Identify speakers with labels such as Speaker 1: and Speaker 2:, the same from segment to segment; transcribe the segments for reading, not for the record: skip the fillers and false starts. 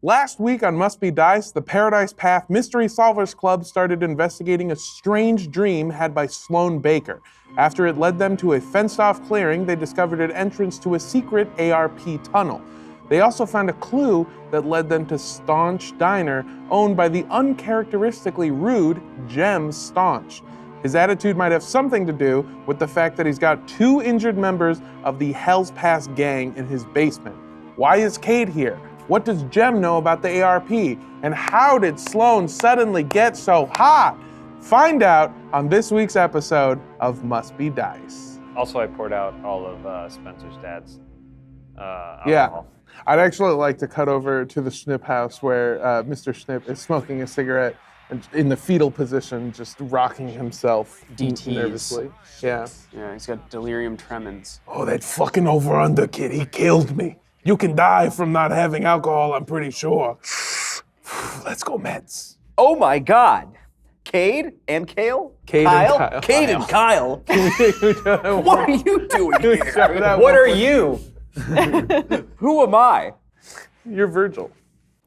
Speaker 1: Last week on Must Be Dice, the Paradise Path Mystery Solvers Club started investigating a strange dream had by Sloan Baker. After it led them to a fenced-off clearing, they discovered an entrance to a secret ARP tunnel. They also found a clue that led them to Staunch Diner, owned by the uncharacteristically rude Jem Staunch. His attitude might have something to do with the fact that he's got 2 injured members of the Hell's Pass gang in his basement. Why is Cade here? What does Jem know about the ARP? And how did Sloan suddenly get so hot? Find out on this week's episode of Must Be Dice.
Speaker 2: Also, I poured out all of Spencer's dad's alcohol.
Speaker 1: Yeah. I'd actually like to cut over to the Schnipp house where Mr. Schnipp is smoking a cigarette and in the fetal position, just rocking himself
Speaker 3: DTs.
Speaker 1: nervously. Yeah.
Speaker 3: Yeah, he's got delirium tremens.
Speaker 1: Oh, that fucking over-under kid, he killed me. You can die from not having alcohol, I'm pretty sure. Let's go Mets.
Speaker 4: Oh my God. Cade and Kale?
Speaker 1: Cade
Speaker 4: Kyle?
Speaker 1: and Kyle.
Speaker 4: Cade and Kyle. What are you doing here?
Speaker 2: What are you?
Speaker 4: Who am I?
Speaker 1: You're Virgil.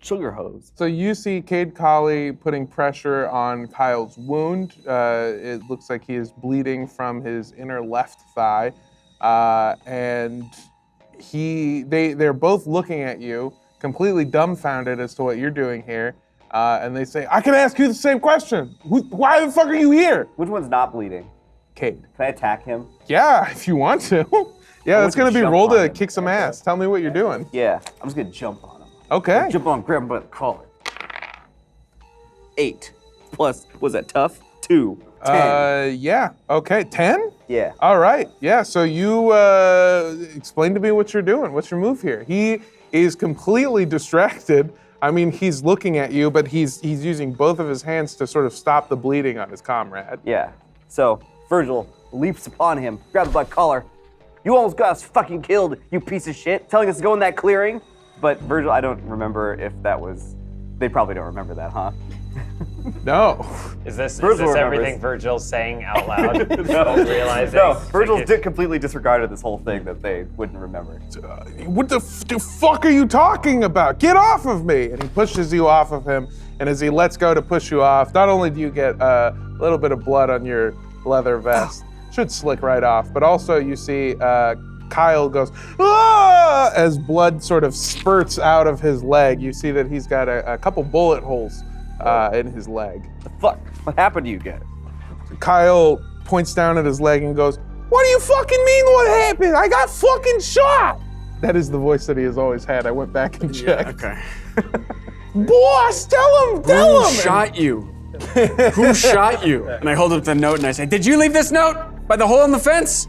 Speaker 4: Sugar hose.
Speaker 1: So you see Cade Colley putting pressure on Kyle's wound. It looks like he is bleeding from his inner left thigh. And they're both looking at you, completely dumbfounded as to what you're doing here. And they say, I can ask you the same question. Why the fuck are you here?
Speaker 4: Which one's not bleeding?
Speaker 1: Cade.
Speaker 4: Can I attack him?
Speaker 1: Yeah, if you want to. Yeah, that's gonna be roll to kick some ass. Tell me what you're doing.
Speaker 4: Yeah, I'm just gonna jump on him.
Speaker 1: Okay.
Speaker 4: Jump on, grab him by the collar. 8 plus, was that tough? 2. 10.
Speaker 1: Yeah, okay, 10?
Speaker 4: Yeah.
Speaker 1: All right, yeah, so you explain to me what you're doing. What's your move here? He is completely distracted. I mean, he's looking at you, but he's using both of his hands to sort of stop the bleeding on his comrade.
Speaker 4: Yeah. So, Virgil leaps upon him, grabs him by the collar. You almost got us fucking killed, you piece of shit, telling us to go in that clearing. But Virgil, I don't remember if that was, they probably don't remember that, huh?
Speaker 1: No.
Speaker 2: Is this
Speaker 4: Virgil
Speaker 2: everything
Speaker 4: remembers.
Speaker 2: Virgil's saying out loud?
Speaker 4: No.
Speaker 2: Realizing?
Speaker 4: No, Virgil completely disregarded this whole thing that they wouldn't remember.
Speaker 1: What the fuck are you talking about? Get off of me! And he pushes you off of him, and as he lets go to push you off, not only do you get a little bit of blood on your leather vest, should slick right off, but also you see Kyle goes, ah! As blood sort of spurts out of his leg. You see that he's got a couple bullet holes in his leg.
Speaker 4: The fuck? What happened to you guys?
Speaker 1: Kyle points down at his leg and goes, what do you fucking mean what happened? I got fucking shot! That is the voice that he has always had. I went back and checked.
Speaker 3: Okay.
Speaker 1: Boss, tell him!
Speaker 3: Who shot you? Who shot you? And I hold up the note and I say, did you leave this note by the hole in the fence?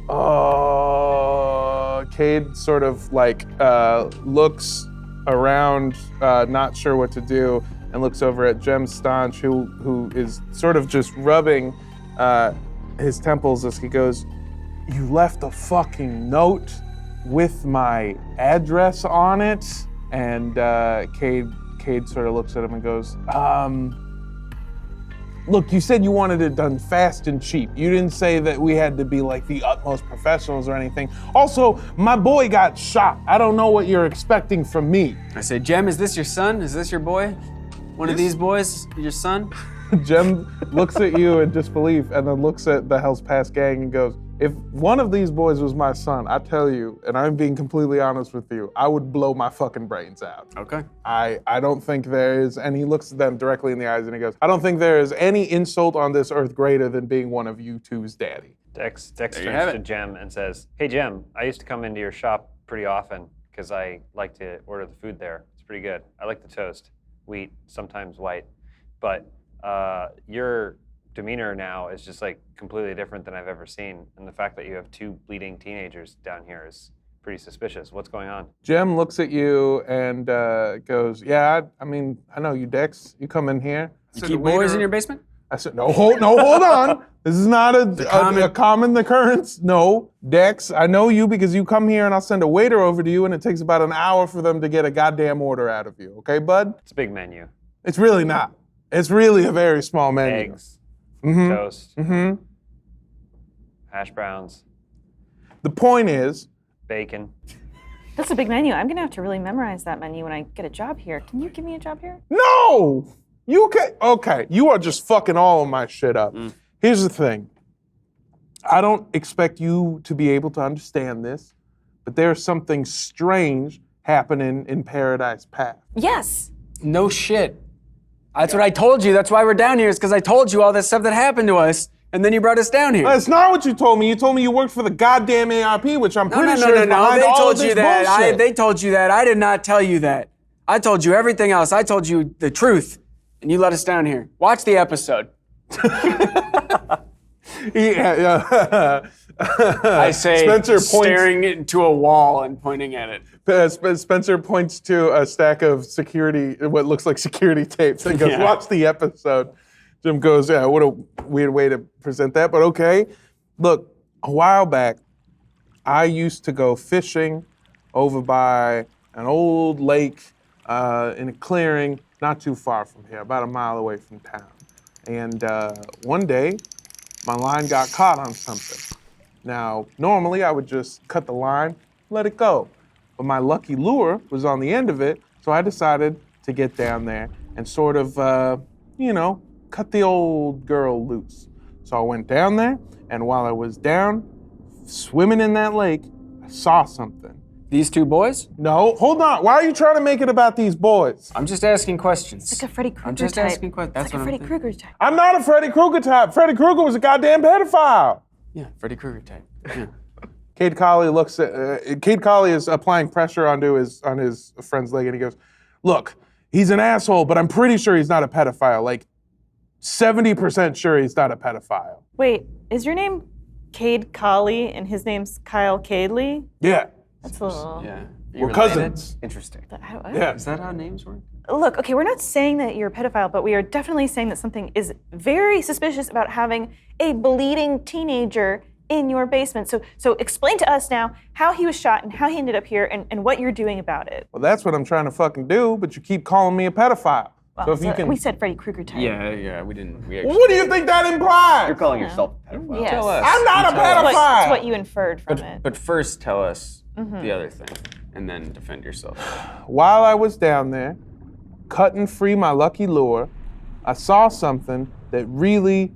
Speaker 1: Cade sort of like looks around, not sure what to do, and looks over at Jem Staunch, who is sort of just rubbing his temples as he goes, you left a fucking note with my address on it? And Cade sort of looks at him and goes, look, you said you wanted it done fast and cheap. You didn't say that we had to be like the utmost professionals or anything. Also, my boy got shot. I don't know what you're expecting from me.
Speaker 3: I say, Jem, is this your son? Is this your boy? One of these boys, your son?
Speaker 1: Jem looks at you in disbelief and then looks at the Hell's Pass gang and goes, if one of these boys was my son, I tell you, and I'm being completely honest with you, I would blow my fucking brains out.
Speaker 3: Okay.
Speaker 1: I don't think there is, and he looks at them directly in the eyes and he goes, I don't think there is any insult on this earth greater than being one of you two's daddy.
Speaker 2: Dex turns to Jem and says, hey Jem, I used to come into your shop pretty often because I like to order the food there. It's pretty good. I like the toast, wheat, sometimes white, but your demeanor now is just like completely different than I've ever seen. And the fact that you have 2 bleeding teenagers down here is pretty suspicious. What's going on?
Speaker 1: Jem looks at you and goes, yeah, I mean, I know you, Dex. You come in here.
Speaker 3: You keep boys in your basement?
Speaker 1: I said, hold on. This is not a common occurrence. No, Dex, I know you because you come here and I'll send a waiter over to you and it takes about an hour for them to get a goddamn order out of you. Okay, bud?
Speaker 2: It's a big menu.
Speaker 1: It's really not. It's really a very small menu.
Speaker 2: Eggs, toast, hash browns,
Speaker 1: The point is,
Speaker 2: bacon.
Speaker 5: That's a big menu. I'm gonna have to really memorize that menu when I get a job here. Can you give me a job here?
Speaker 1: No! You can. Okay, you are just fucking all of my shit up. Here's the thing. I don't expect you to be able to understand this, but there's something strange happening in Paradise Path.
Speaker 5: Yes.
Speaker 3: No shit. That's what I told you. That's why we're down here, is because I told you all this stuff that happened to us, and then you brought us down here.
Speaker 1: That's not what you told me. You told me you worked for the goddamn ARP, which I'm pretty sure is behind
Speaker 3: They
Speaker 1: all
Speaker 3: told
Speaker 1: of this
Speaker 3: you that.
Speaker 1: bullshit.
Speaker 3: They told you that. I did not tell you that. I told you everything else. I told you the truth, and you let us down here. Watch the episode. I say,
Speaker 1: Spencer
Speaker 3: staring into a wall and pointing at it.
Speaker 1: Spencer points to a stack of what looks like security tapes, and goes, watch the episode. Jim goes, yeah, what a weird way to present that, but okay. Look, a while back, I used to go fishing over by an old lake in a clearing not too far from here, about a mile away from town. And one day, my line got caught on something. Now, normally I would just cut the line, let it go. But my lucky lure was on the end of it, so I decided to get down there and sort of, cut the old girl loose. So I went down there, and while I was down, swimming in that lake, I saw something.
Speaker 3: These two boys?
Speaker 1: No, hold on. Why are you trying to make it about these boys?
Speaker 3: I'm just asking questions.
Speaker 5: It's like a Freddy Krueger
Speaker 3: I'm just
Speaker 5: type.
Speaker 3: asking questions. That's
Speaker 5: It's like a
Speaker 3: what I'm
Speaker 5: Freddy
Speaker 3: thinking.
Speaker 5: Krueger type.
Speaker 1: I'm not a Freddy Krueger type. Freddy Krueger was a goddamn pedophile.
Speaker 3: Yeah, Freddy Krueger type. Yeah.
Speaker 1: Cade Colley is applying pressure on his friend's leg, and he goes, "Look, he's an asshole, but I'm pretty sure he's not a pedophile. Like 70% sure he's not a pedophile."
Speaker 5: Wait, is your name Cade Colley and his name's Kyle Cadley?
Speaker 1: Yeah,
Speaker 5: That's a little.
Speaker 3: Yeah.
Speaker 1: we're cousins.
Speaker 4: Interesting.
Speaker 1: Yeah.
Speaker 3: Is that how names work?
Speaker 5: Look, okay, we're not saying that you're a pedophile, but we are definitely saying that something is very suspicious about having a bleeding teenager in your basement. So explain to us now how he was shot and how he ended up here and what you're doing about it.
Speaker 1: Well, that's what I'm trying to fucking do, but you keep calling me a pedophile.
Speaker 5: Well,
Speaker 1: so if you can,
Speaker 5: we said Freddy Krueger type.
Speaker 3: Yeah, we didn't. We actually.
Speaker 1: what do you think that implies?
Speaker 4: You're calling yourself a pedophile.
Speaker 5: Yes.
Speaker 3: Tell us.
Speaker 1: I'm not a
Speaker 5: It's
Speaker 1: pedophile.
Speaker 5: what you inferred from it.
Speaker 3: But first, tell us the other thing, and then defend yourself.
Speaker 1: While I was down there, cutting free my lucky lure, I saw something that really,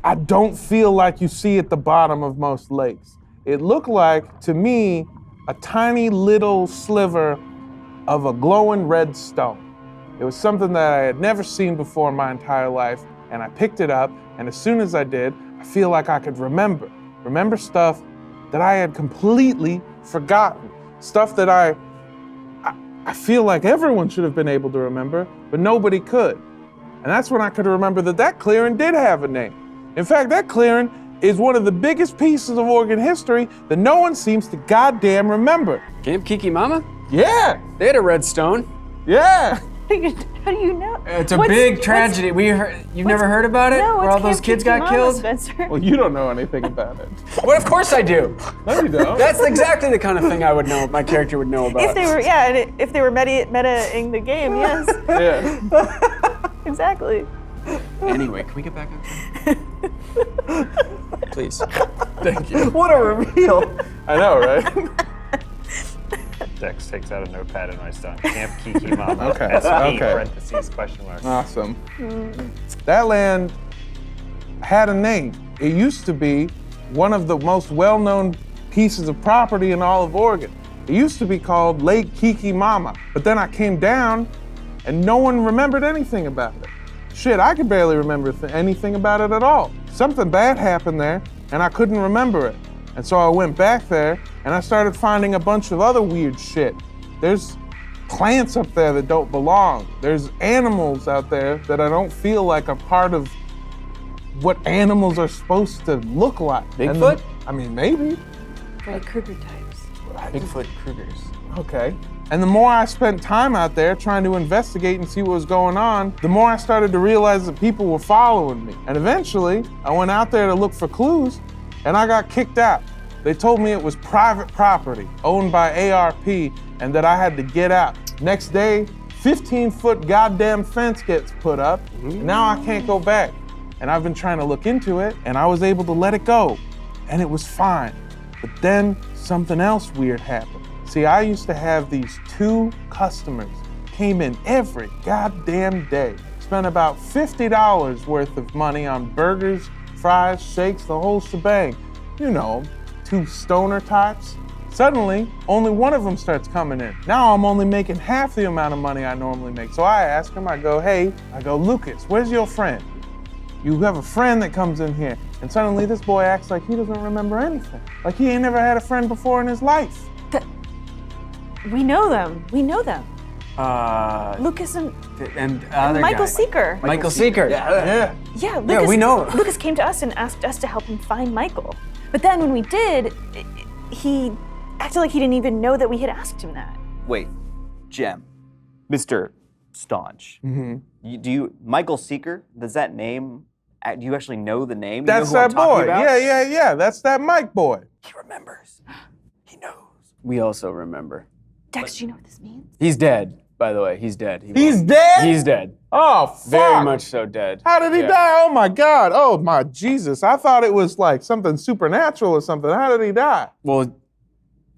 Speaker 1: I don't feel like you see at the bottom of most lakes. It looked like, to me, a tiny little sliver of a glowing red stone. It was something that I had never seen before in my entire life, and I picked it up, and as soon as I did, I feel like I could remember stuff that I had completely forgotten, stuff that I feel like everyone should have been able to remember, but nobody could. And that's when I could remember that clearing did have a name. In fact, that clearing is one of the biggest pieces of Oregon history that no one seems to goddamn remember.
Speaker 3: Camp Kiki Mama?
Speaker 1: Yeah,
Speaker 3: They had a red stone.
Speaker 1: yeah.
Speaker 5: How do you know?
Speaker 3: It's a big tragedy. You've never heard about it?
Speaker 5: No,
Speaker 3: Where
Speaker 5: it's
Speaker 3: all those
Speaker 5: Camp
Speaker 3: kids
Speaker 5: Kiki
Speaker 3: got
Speaker 5: Mama,
Speaker 3: killed?
Speaker 5: Spencer.
Speaker 1: Well, you don't know anything about it.
Speaker 3: Well, of course I do.
Speaker 1: No, you don't.
Speaker 3: That's exactly the kind of thing I would know. My character would know about.
Speaker 5: If they were meta-ing the game, yes,
Speaker 1: Yeah.
Speaker 5: exactly.
Speaker 3: Anyway, can we get back on? Please.
Speaker 1: Thank you.
Speaker 4: What a reveal.
Speaker 1: I know, right?
Speaker 2: Dex takes out a notepad and writes down Camp Kiki Mama.
Speaker 1: Okay,
Speaker 2: SP,
Speaker 1: okay.
Speaker 2: parentheses, question mark.
Speaker 1: Awesome. That land had a name. It used to be one of the most well-known pieces of property in all of Oregon. It used to be called Lake Kiki Mama, but then I came down and no one remembered anything about it. Shit, I could barely remember anything about it at all. Something bad happened there and I couldn't remember it. And so I went back there and I started finding a bunch of other weird shit. There's plants up there that don't belong. There's animals out there that I don't feel like are part of what animals are supposed to look like.
Speaker 3: Bigfoot?
Speaker 1: Maybe.
Speaker 5: Freddy Krueger types.
Speaker 3: Bigfoot Krugers.
Speaker 1: Okay. And the more I spent time out there trying to investigate and see what was going on, the more I started to realize that people were following me. And eventually, I went out there to look for clues, and I got kicked out. They told me it was private property owned by ARP and that I had to get out. Next day, 15-foot goddamn fence gets put up. Now I can't go back. And I've been trying to look into it, and I was able to let it go, and it was fine. But then something else weird happened. See, I used to have these 2 customers, came in every goddamn day, spent about $50 worth of money on burgers, fries, shakes, the whole shebang. You know, 2 stoner types. Suddenly, only one of them starts coming in. Now I'm only making half the amount of money I normally make. So I ask him, I go, Lucas, where's your friend? You have a friend that comes in here. And suddenly this boy acts like he doesn't remember anything. Like he ain't never had a friend before in his life.
Speaker 5: We know them. Lucas
Speaker 3: and other
Speaker 5: Michael
Speaker 3: guy.
Speaker 5: Seeker.
Speaker 3: Michael Seeker.
Speaker 1: Yeah.
Speaker 5: Yeah, Lucas,
Speaker 3: we know.
Speaker 5: Lucas came to us and asked us to help him find Michael. But then when we did, he acted like he didn't even know that we had asked him that.
Speaker 4: Wait, Jem, Mr. Staunch. Michael Seeker? Does that name? Do you actually know the name? You
Speaker 1: That's
Speaker 4: know who I'm
Speaker 1: that
Speaker 4: talking
Speaker 1: boy.
Speaker 4: about?
Speaker 1: Yeah. That's that Mike boy.
Speaker 4: He remembers. He knows.
Speaker 3: We also remember.
Speaker 5: Dex, do you know what this means?
Speaker 3: He's dead, by the way. He's dead.
Speaker 1: He's dead?
Speaker 3: He's dead.
Speaker 1: Oh, fuck.
Speaker 3: Very much so dead.
Speaker 1: How did he die? Oh my God. Oh my Jesus. I thought it was like something supernatural or something. How did he die?
Speaker 3: Well,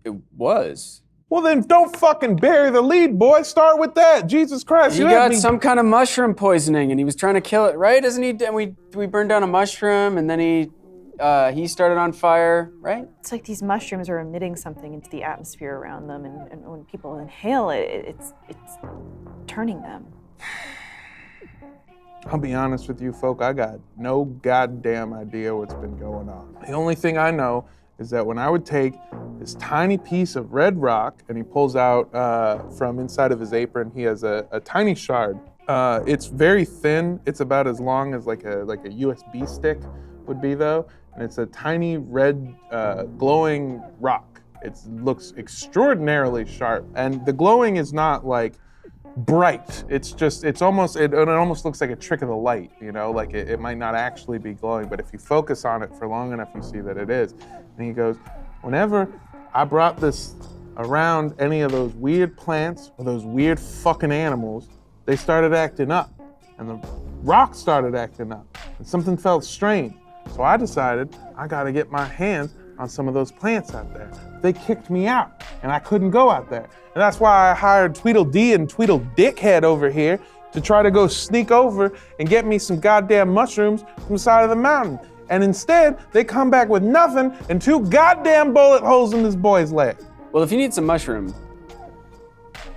Speaker 3: it was.
Speaker 1: Well then don't fucking bury the lead, boy. Start with that. Jesus Christ.
Speaker 3: He
Speaker 1: you had
Speaker 3: got
Speaker 1: me-
Speaker 3: some kind of mushroom poisoning, and he was trying to kill it, right? Isn't he? And we burned down a mushroom, and then he started on fire, right?
Speaker 5: It's like these mushrooms are emitting something into the atmosphere around them, and when people inhale it, it's turning them.
Speaker 1: I'll be honest with you, folk. I got no goddamn idea what's been going on. The only thing I know is that when I would take this tiny piece of red rock, and he pulls out from inside of his apron, he has a tiny shard. It's very thin. It's about as long as like a USB stick would be, though. And it's a tiny red glowing rock. It looks extraordinarily sharp, and the glowing is not like bright. It almost looks like a trick of the light, you know, like it might not actually be glowing, but if you focus on it for long enough, you see that it is. And he goes, whenever I brought this around any of those weird plants or those weird fucking animals, they started acting up, and the rock started acting up, and something felt strange. So I decided I gotta get my hands on some of those plants out there. They kicked me out, and I couldn't go out there. And that's why I hired Tweedledee and Tweedledickhead over here to try to go sneak over and get me some goddamn mushrooms from the side of the mountain. And instead, they come back with nothing and 2 goddamn bullet holes in this boy's leg.
Speaker 3: Well, if you need some mushroom,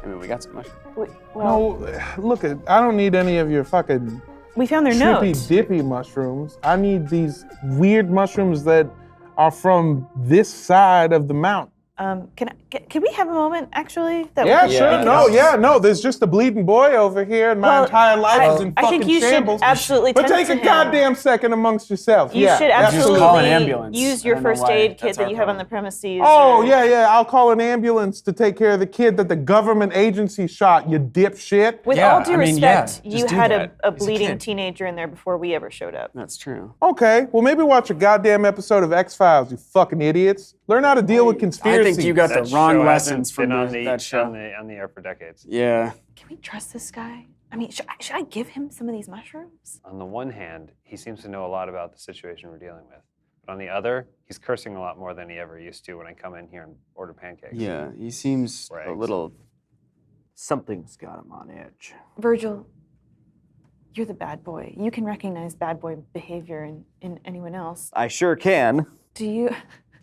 Speaker 3: I mean, we got some mushroom.
Speaker 5: Well,
Speaker 1: No, look, I don't need any of your fucking
Speaker 5: we found their
Speaker 1: trippy
Speaker 5: notes.
Speaker 1: dippy mushrooms. I need these weird mushrooms that are from this side of the mountain.
Speaker 5: Can we have a moment, actually? That
Speaker 1: Yeah,
Speaker 5: we can
Speaker 1: sure.
Speaker 5: think
Speaker 1: No, there's just a bleeding boy over here, and my
Speaker 5: Well,
Speaker 1: entire life is in
Speaker 5: I
Speaker 1: fucking
Speaker 5: think you
Speaker 1: shambles.
Speaker 5: should absolutely
Speaker 1: But
Speaker 5: tend
Speaker 1: take
Speaker 5: to
Speaker 1: a
Speaker 5: him.
Speaker 1: goddamn second amongst yourselves.
Speaker 5: You
Speaker 1: yeah,
Speaker 5: should
Speaker 3: Just
Speaker 5: absolutely
Speaker 3: call an ambulance.
Speaker 5: use
Speaker 3: I
Speaker 5: your
Speaker 3: don't know
Speaker 5: first
Speaker 3: why.
Speaker 5: aid kit
Speaker 3: That's
Speaker 5: that
Speaker 3: our
Speaker 5: you have on the
Speaker 3: problem.
Speaker 5: premises.
Speaker 1: Oh,
Speaker 5: or-
Speaker 1: yeah. I'll call an ambulance to take care of the kid that the government agency shot, you dipshit.
Speaker 5: With
Speaker 3: Yeah,
Speaker 5: all due
Speaker 3: I mean, yeah,
Speaker 5: respect,
Speaker 3: just
Speaker 5: you
Speaker 3: do
Speaker 5: had
Speaker 3: that.
Speaker 5: a
Speaker 3: He's a
Speaker 5: bleeding
Speaker 3: kid.
Speaker 5: teenager in there before we ever showed up.
Speaker 3: That's true.
Speaker 1: Okay, well, maybe watch a goddamn episode of X-Files, you fucking idiots. Learn how to deal with
Speaker 3: I
Speaker 1: conspiracies.
Speaker 3: think you got the
Speaker 2: That
Speaker 3: wrong
Speaker 2: show
Speaker 3: lessons
Speaker 2: hasn't
Speaker 3: from
Speaker 2: been
Speaker 3: that show.
Speaker 2: on the air for decades.
Speaker 3: Yeah.
Speaker 5: Can we trust this guy? I mean, should I give him some of these mushrooms?
Speaker 2: On the one hand, he seems to know a lot about the situation we're dealing with. But on the other, he's cursing a lot more than he ever used to when I come in here and order pancakes.
Speaker 3: Yeah, he seems
Speaker 2: Right.
Speaker 3: a little.
Speaker 4: Something's got him on edge.
Speaker 5: Virgil, you're the bad boy. You can recognize bad boy behavior in anyone else.
Speaker 4: I sure can.
Speaker 5: Do you?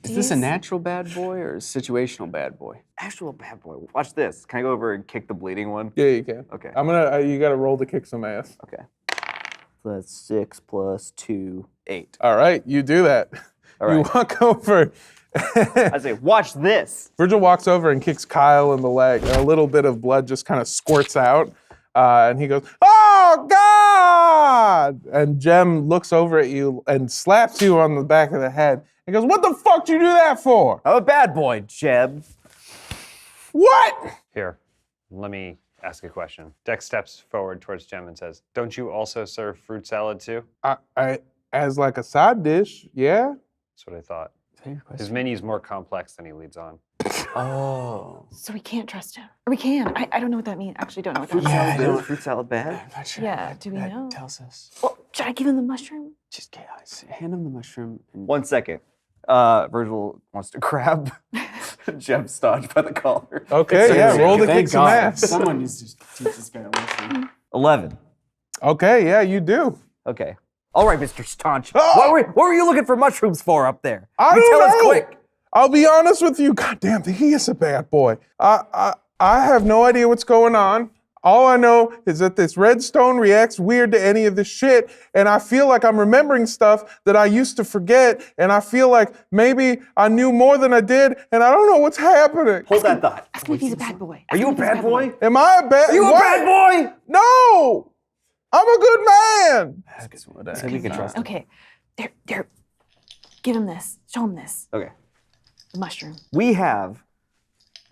Speaker 3: Is this a natural bad boy or a situational bad boy?
Speaker 4: Actual bad boy. Watch this. Can I go over and kick the bleeding one?
Speaker 1: Yeah, you can.
Speaker 4: Okay.
Speaker 1: you gotta roll to kick some ass.
Speaker 4: Okay. So that's 6 + 2, 8.
Speaker 1: All right, you do that.
Speaker 4: All
Speaker 1: You
Speaker 4: right.
Speaker 1: walk over.
Speaker 4: I say, watch this.
Speaker 1: Virgil walks over and kicks Kyle in the leg. A little bit of blood just kind of squirts out. And he goes, "Oh, God!" And Jem looks over at you and slaps you on the back of the head. He goes, "What the fuck did you do that for?"
Speaker 4: I'm a bad boy, Jeb.
Speaker 1: What?
Speaker 2: Here, let me ask a question. Dex steps forward towards Jem and says, "Don't you also serve fruit salad too?"
Speaker 1: I as like a side dish, yeah?
Speaker 2: That's what I thought.
Speaker 3: Is that your question?
Speaker 2: His menu's more complex than he leads on.
Speaker 3: Oh.
Speaker 5: So we can't trust him, or we can? I don't know what that means. Actually, don't know what that
Speaker 3: Yeah,
Speaker 5: means.
Speaker 3: I don't-
Speaker 4: Fruit salad bad?
Speaker 3: I'm not sure.
Speaker 5: Yeah, do we
Speaker 3: that
Speaker 5: know?
Speaker 3: tells us.
Speaker 5: Well, should I give him the mushroom?
Speaker 3: Just hand him the mushroom. And
Speaker 4: 1 second. Virgil wants to grab Jem Staunch by the collar.
Speaker 1: Okay, yeah, roll to kick
Speaker 3: Thank
Speaker 1: some
Speaker 3: God.
Speaker 1: ass.
Speaker 3: Someone needs to teach this guy a lesson.
Speaker 4: 11.
Speaker 1: Okay, yeah, you do.
Speaker 4: Okay. All right, Mr. Staunch.
Speaker 1: Oh!
Speaker 4: What were you looking for mushrooms for up there?
Speaker 1: I
Speaker 4: You
Speaker 1: don't
Speaker 4: tell us
Speaker 1: know.
Speaker 4: quick.
Speaker 1: I'll be honest with you. God damn, he is a bad boy. I have no idea what's going on. All I know is that this redstone reacts weird to any of this shit, and I feel like I'm remembering stuff that I used to forget, and I feel like maybe I knew more than I did, and I don't know what's happening.
Speaker 4: Hold that thought.
Speaker 5: Ask him if he's a bad boy.
Speaker 4: Are you a bad boy?
Speaker 1: Am I a bad?
Speaker 4: Are you a bad boy?
Speaker 1: No, I'm a good man.
Speaker 3: That's what I
Speaker 4: We can trust him.
Speaker 5: Okay. There. Give him this. Show him this.
Speaker 4: Okay.
Speaker 5: The mushroom.
Speaker 4: We have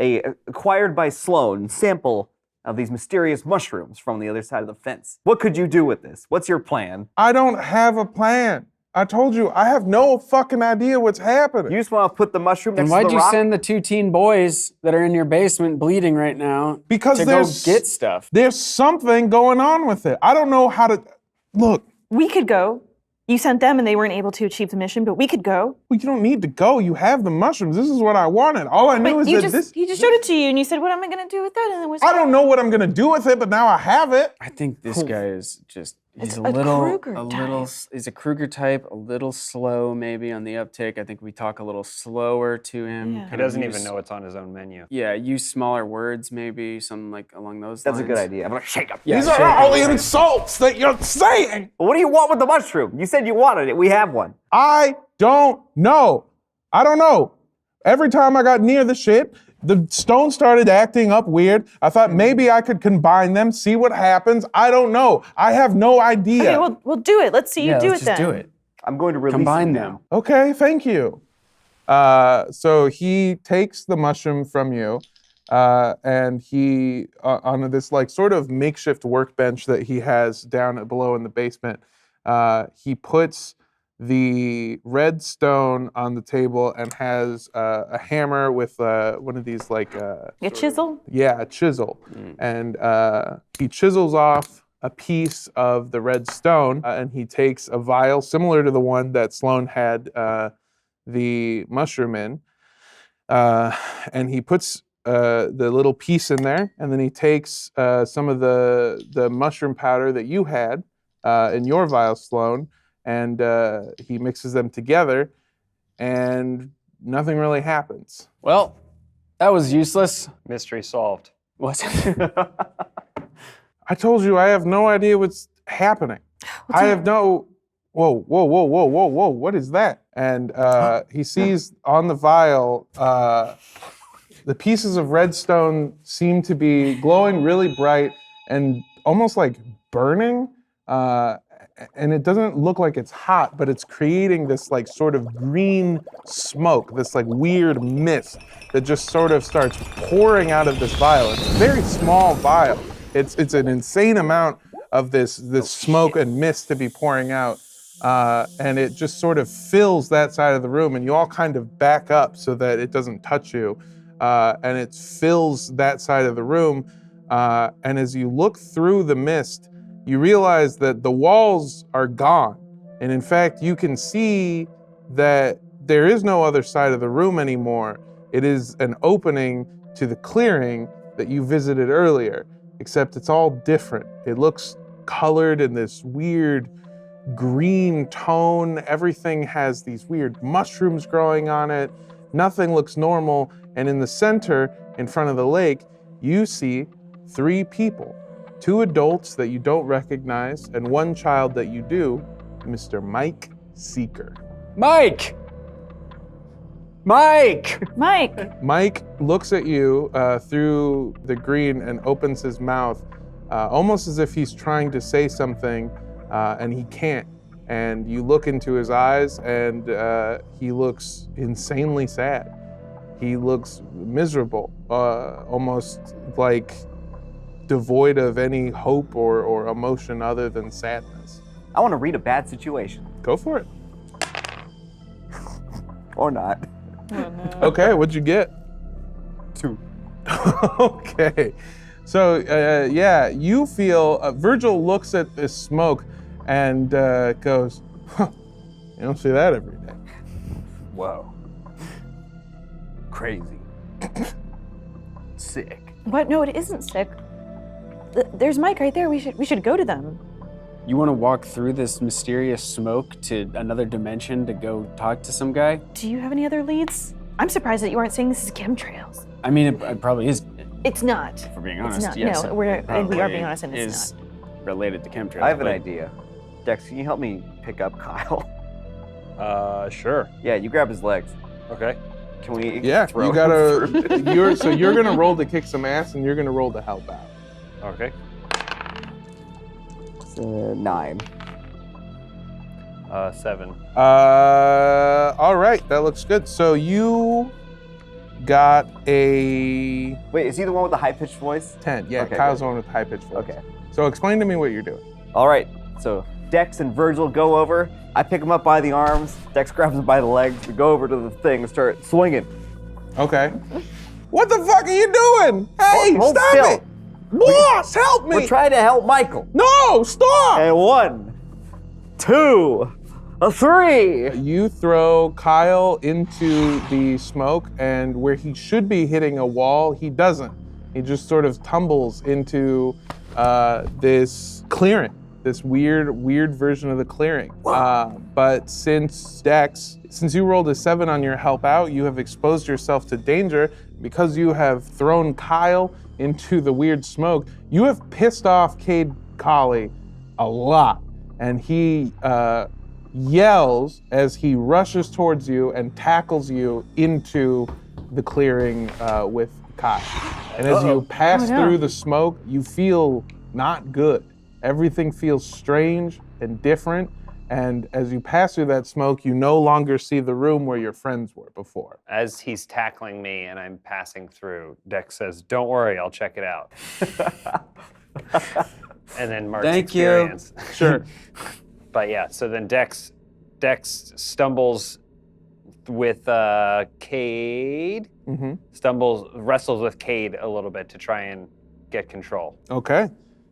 Speaker 4: a acquired by Sloan sample of these mysterious mushrooms from the other side of the fence. What could you do with this? What's your plan?
Speaker 1: I don't have a plan. I told you, I have no fucking idea what's happening.
Speaker 4: You just want to put the mushroom next
Speaker 3: And
Speaker 4: to
Speaker 3: why'd
Speaker 4: the
Speaker 3: you
Speaker 4: rock?
Speaker 3: send the 2 teen boys that are in your basement bleeding right now
Speaker 1: Because
Speaker 3: to go
Speaker 1: there's
Speaker 3: get stuff?
Speaker 1: There's something going on with it. I don't know how to look.
Speaker 5: We could go. You sent them and they weren't able to achieve the mission, but we could go.
Speaker 1: Well, you don't need to go. You have the mushrooms. This is what I wanted. All I knew
Speaker 5: But
Speaker 1: is
Speaker 5: you
Speaker 1: that
Speaker 5: just he just showed it to you and you said, what am I gonna do with that? And it was
Speaker 1: I don't know what I'm gonna do with it, but now I have it.
Speaker 3: I think this guy is just, he's
Speaker 5: It's
Speaker 3: a
Speaker 5: a
Speaker 3: little,
Speaker 5: Kruger
Speaker 3: he's a Kruger type, a little slow maybe on the uptake. I think we talk a little slower to him.
Speaker 5: Yeah.
Speaker 2: He
Speaker 3: kind of
Speaker 2: doesn't
Speaker 3: use-
Speaker 2: even know what's on his own menu.
Speaker 3: Yeah, use smaller words maybe, something like along those
Speaker 4: That's a
Speaker 3: lines.
Speaker 4: good idea. I'm gonna shake him.
Speaker 3: Yeah,
Speaker 1: These
Speaker 3: shake
Speaker 1: are all
Speaker 3: him.
Speaker 1: insults that you're saying.
Speaker 4: What do you want with the mushroom? You said you wanted it. We have one.
Speaker 1: I don't know. I don't know. Every time I got near the shit, the stone started acting up weird. I thought maybe I could combine them, see what happens. I don't know. I have no idea.
Speaker 5: Okay, we'll do it. Let's see you
Speaker 3: Yeah,
Speaker 5: do
Speaker 3: let's
Speaker 5: it
Speaker 3: just
Speaker 5: then.
Speaker 3: do it.
Speaker 4: I'm going to release
Speaker 3: Combine
Speaker 4: it
Speaker 3: them.
Speaker 4: now.
Speaker 1: Okay, thank you. So he takes the mushroom from you, and he on this like sort of makeshift workbench that he has down below in the basement. He puts the red stone on the table and has a hammer with one of these like
Speaker 5: A chisel?
Speaker 1: a chisel, and he chisels off a piece of the red stone, and he takes a vial similar to the one that Sloan had the mushroom in, and he puts the little piece in there, and then he takes some of the mushroom powder that you had in your vial, Sloan, and he mixes them together, and nothing really happens.
Speaker 3: Well, that was useless.
Speaker 2: Mystery solved.
Speaker 3: What?
Speaker 1: I told you I have no idea what's happening. I have no. Whoa! What is that? And he sees on the vial the pieces of redstone seem to be glowing really bright and almost like burning. And it doesn't look like it's hot, but it's creating this like sort of green smoke, this like weird mist that just sort of starts pouring out of this vial. It's a very small vial. It's an insane amount of this smoke and mist to be pouring out. And it just sort of fills that side of the room, and you all kind of back up so that it doesn't touch you. And it fills that side of the room. And as you look through the mist, you realize that the walls are gone. And in fact, you can see that there is no other side of the room anymore. It is an opening to the clearing that you visited earlier, except it's all different. It looks colored in this weird green tone. Everything has these weird mushrooms growing on it. Nothing looks normal. And in the center, in front of the lake, you see 3 people. 2 adults that you don't recognize, and 1 child that you do, Mr. Mike Seeker.
Speaker 3: Mike! Mike!
Speaker 1: Mike looks at you through the green and opens his mouth, almost as if he's trying to say something, and he can't. And you look into his eyes, and he looks insanely sad. He looks miserable, almost like devoid of any hope or emotion other than sadness.
Speaker 4: I want to read a bad situation.
Speaker 1: Go for it.
Speaker 4: Or not.
Speaker 1: Okay, what'd you get?
Speaker 4: 2.
Speaker 1: Okay. So, yeah, you feel, Virgil looks at this smoke and goes, huh, you don't see that every day.
Speaker 4: Whoa. Crazy. sick.
Speaker 5: What? No, it isn't sick. There's Mike right there. We should go to them.
Speaker 3: You want to walk through this mysterious smoke to another dimension to go talk to some guy?
Speaker 5: Do you have any other leads? I'm surprised that you aren't saying this is chemtrails.
Speaker 3: I mean, it probably is.
Speaker 5: It's not.
Speaker 3: For being
Speaker 5: It's
Speaker 3: honest,
Speaker 5: not.
Speaker 3: yes.
Speaker 5: No,
Speaker 3: it
Speaker 5: we are
Speaker 3: probably
Speaker 5: being honest, and it's
Speaker 3: is related to chemtrails.
Speaker 4: I have an
Speaker 3: but-
Speaker 4: idea. Dex, can you help me pick up Kyle?
Speaker 2: Sure.
Speaker 4: Yeah, you grab his legs.
Speaker 2: Okay.
Speaker 4: Can we
Speaker 1: Yeah,
Speaker 4: throw
Speaker 1: you
Speaker 4: him
Speaker 1: gotta.
Speaker 4: through?
Speaker 1: You're gonna roll to kick some ass, and you're gonna roll to help out.
Speaker 2: Okay.
Speaker 4: 9.
Speaker 2: 7.
Speaker 1: All right, that looks good. So you got a
Speaker 4: Wait, is he the one with the high-pitched voice?
Speaker 1: 10. Yeah,
Speaker 4: Okay,
Speaker 1: Kyle's
Speaker 4: good.
Speaker 1: the one with high pitched voice.
Speaker 4: Okay.
Speaker 1: So explain to me what you're doing.
Speaker 4: All right, so Dex and Virgil go over. I pick him up by the arms. Dex grabs him by the legs. We go over to the thing and start swinging.
Speaker 1: Okay. What the fuck are you doing? Hey,
Speaker 4: Hold
Speaker 1: stop
Speaker 4: still.
Speaker 1: it! Boss, help me!
Speaker 4: We're trying to help Michael.
Speaker 1: No, stop!
Speaker 4: And 1, 2, 3.
Speaker 1: You throw Kyle into the smoke, and where he should be hitting a wall, he doesn't. He just sort of tumbles into this clearing, this weird version of the clearing. But since you rolled a 7 on your help out, you have exposed yourself to danger. Because you have thrown Kyle into the weird smoke, you have pissed off Cade Colley a lot. And he yells as he rushes towards you and tackles you into the clearing with Kyle. And as you pass through the smoke, you feel not good. Everything feels strange and different. And as you pass through that smoke, you no longer see the room where your friends were before.
Speaker 2: As he's tackling me and I'm passing through, Dex says, "Don't worry, I'll check it out." And then Mark's
Speaker 3: Thank you.
Speaker 2: experience.
Speaker 1: Sure.
Speaker 2: But yeah, so then Dex stumbles with Cade, wrestles with Cade a little bit to try and get control.
Speaker 1: Okay.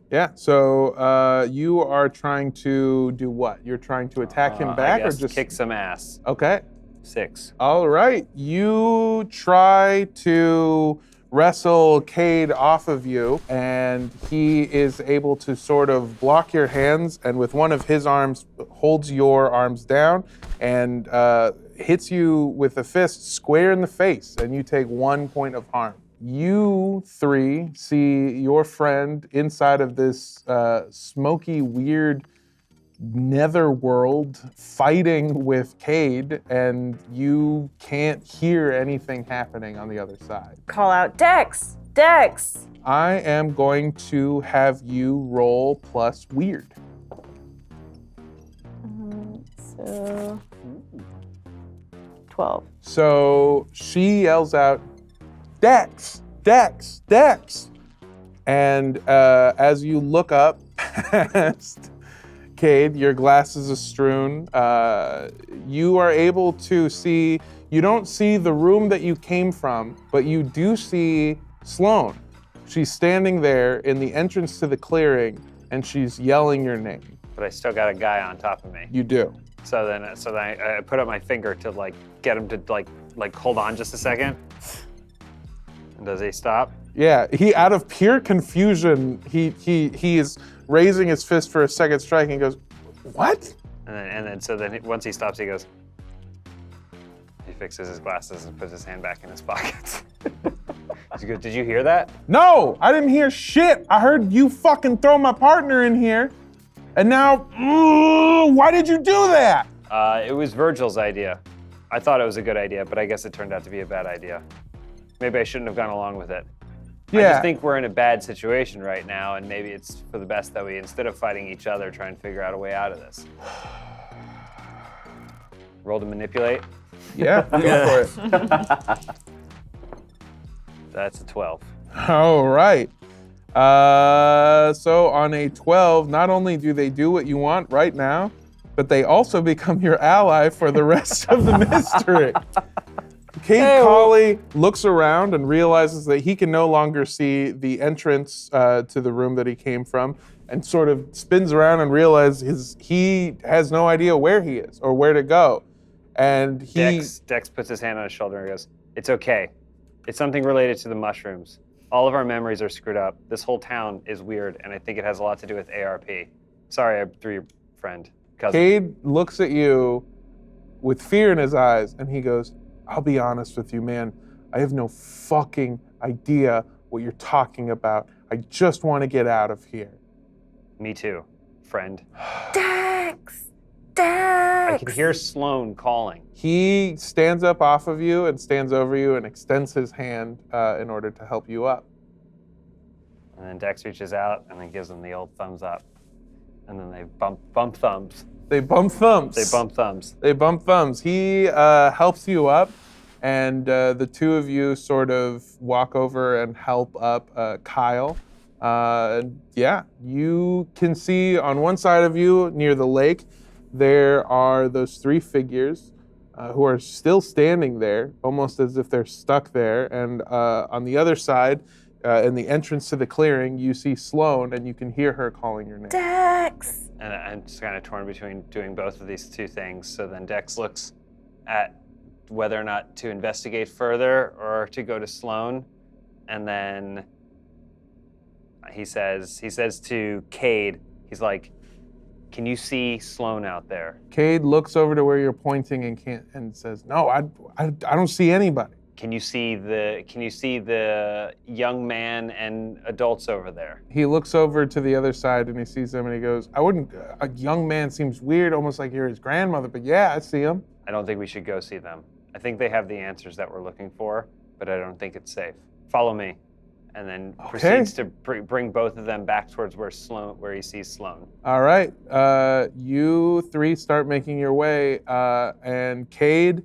Speaker 1: Yeah. So you are trying to do what? You're trying to attack him back,
Speaker 2: I guess
Speaker 1: or just
Speaker 2: kick some ass.
Speaker 1: Okay.
Speaker 2: 6.
Speaker 1: All right. You try to wrestle Cade off of you, and he is able to sort of block your hands, and with one of his arms holds your arms down and hits you with a fist square in the face, and you take 1 point of harm. You 3 see your friend inside of this smoky, weird netherworld fighting with Cade, and you can't hear anything happening on the other side.
Speaker 5: Call out, Dex! Dex!
Speaker 1: I am going to have you roll plus weird.
Speaker 5: So 12.
Speaker 1: So she yells out, "Dex! Dex! Dex!" And as you look up past Cade, your glasses are strewn. You are able to see, you don't see the room that you came from, but you do see Sloan. She's standing there in the entrance to the clearing, and she's yelling your name.
Speaker 2: But I still got a guy on top of me.
Speaker 1: You do.
Speaker 2: So then I put up my finger to like get him to like hold on just a second. And does he stop?
Speaker 1: Yeah, he, out of pure confusion, he is raising his fist for a second strike, and he goes, "What?"
Speaker 2: And then so then once he stops, he goes. He fixes his glasses and puts his hand back in his pockets. He goes, "Did you hear that?"
Speaker 1: No, I didn't hear shit. I heard you fucking throw my partner in here, and now, why did you do that?
Speaker 2: It was Virgil's idea. I thought it was a good idea, but I guess it turned out to be a bad idea. Maybe I shouldn't have gone along with it. I
Speaker 1: Yeah.
Speaker 2: just think we're in a bad situation right now, and maybe it's for the best that we, instead of fighting each other, try and figure out a way out of this. Roll to manipulate.
Speaker 1: Yeah, go for it.
Speaker 2: That's a 12.
Speaker 1: All right. So on a 12, not only do they do what you want right now, but they also become your ally for the rest of the mystery. Cade Colley looks around and realizes that he can no longer see the entrance to the room that he came from, and sort of spins around and realizes he has no idea where he is or where to go. And he...
Speaker 2: Dex puts his hand on his shoulder and goes, "It's okay. It's something related to the mushrooms. All of our memories are screwed up. This whole town is weird, and I think it has a lot to do with ARP. Sorry, I threw your friend, cousin.
Speaker 1: Cade looks at you with fear in his eyes, and he goes, I'll be honest with you, man. I have no fucking idea what you're talking about. I just want to get out of here.
Speaker 2: Me too, friend.
Speaker 5: Dex!
Speaker 2: I can hear Sloan calling.
Speaker 1: He stands up off of you and stands over you and extends his hand in order to help you up.
Speaker 2: And then Dex reaches out and then gives them the old thumbs up. And then they bump thumbs.
Speaker 1: They bump thumbs.
Speaker 2: They bump thumbs.
Speaker 1: They bump thumbs. He helps you up, and the two of you sort of walk over and help up Kyle. Yeah, you can see on one side of you near the lake, there are those three figures who are still standing there, almost as if they're stuck there. And on the other side, in the entrance to the clearing, you see Sloan, and you can hear her calling your name.
Speaker 5: Dex!
Speaker 2: And I'm just kind of torn between doing both of these two things. So then Dex looks at whether or not to investigate further or to go to Sloan. And then he says to Cade, he's like, can you see Sloan out there?
Speaker 1: Cade looks over to where you're pointing and says, no, I don't see anybody.
Speaker 2: Can you see the young man and adults over there?
Speaker 1: He looks over to the other side and he sees them and he goes, a young man seems weird, almost like you're his grandmother, but yeah, I see him.
Speaker 2: I don't think we should go see them. I think they have the answers that we're looking for, but I don't think it's safe. Follow me. And then proceeds to bring both of them back towards where he sees Sloan.
Speaker 1: All right, you three start making your way, and Cade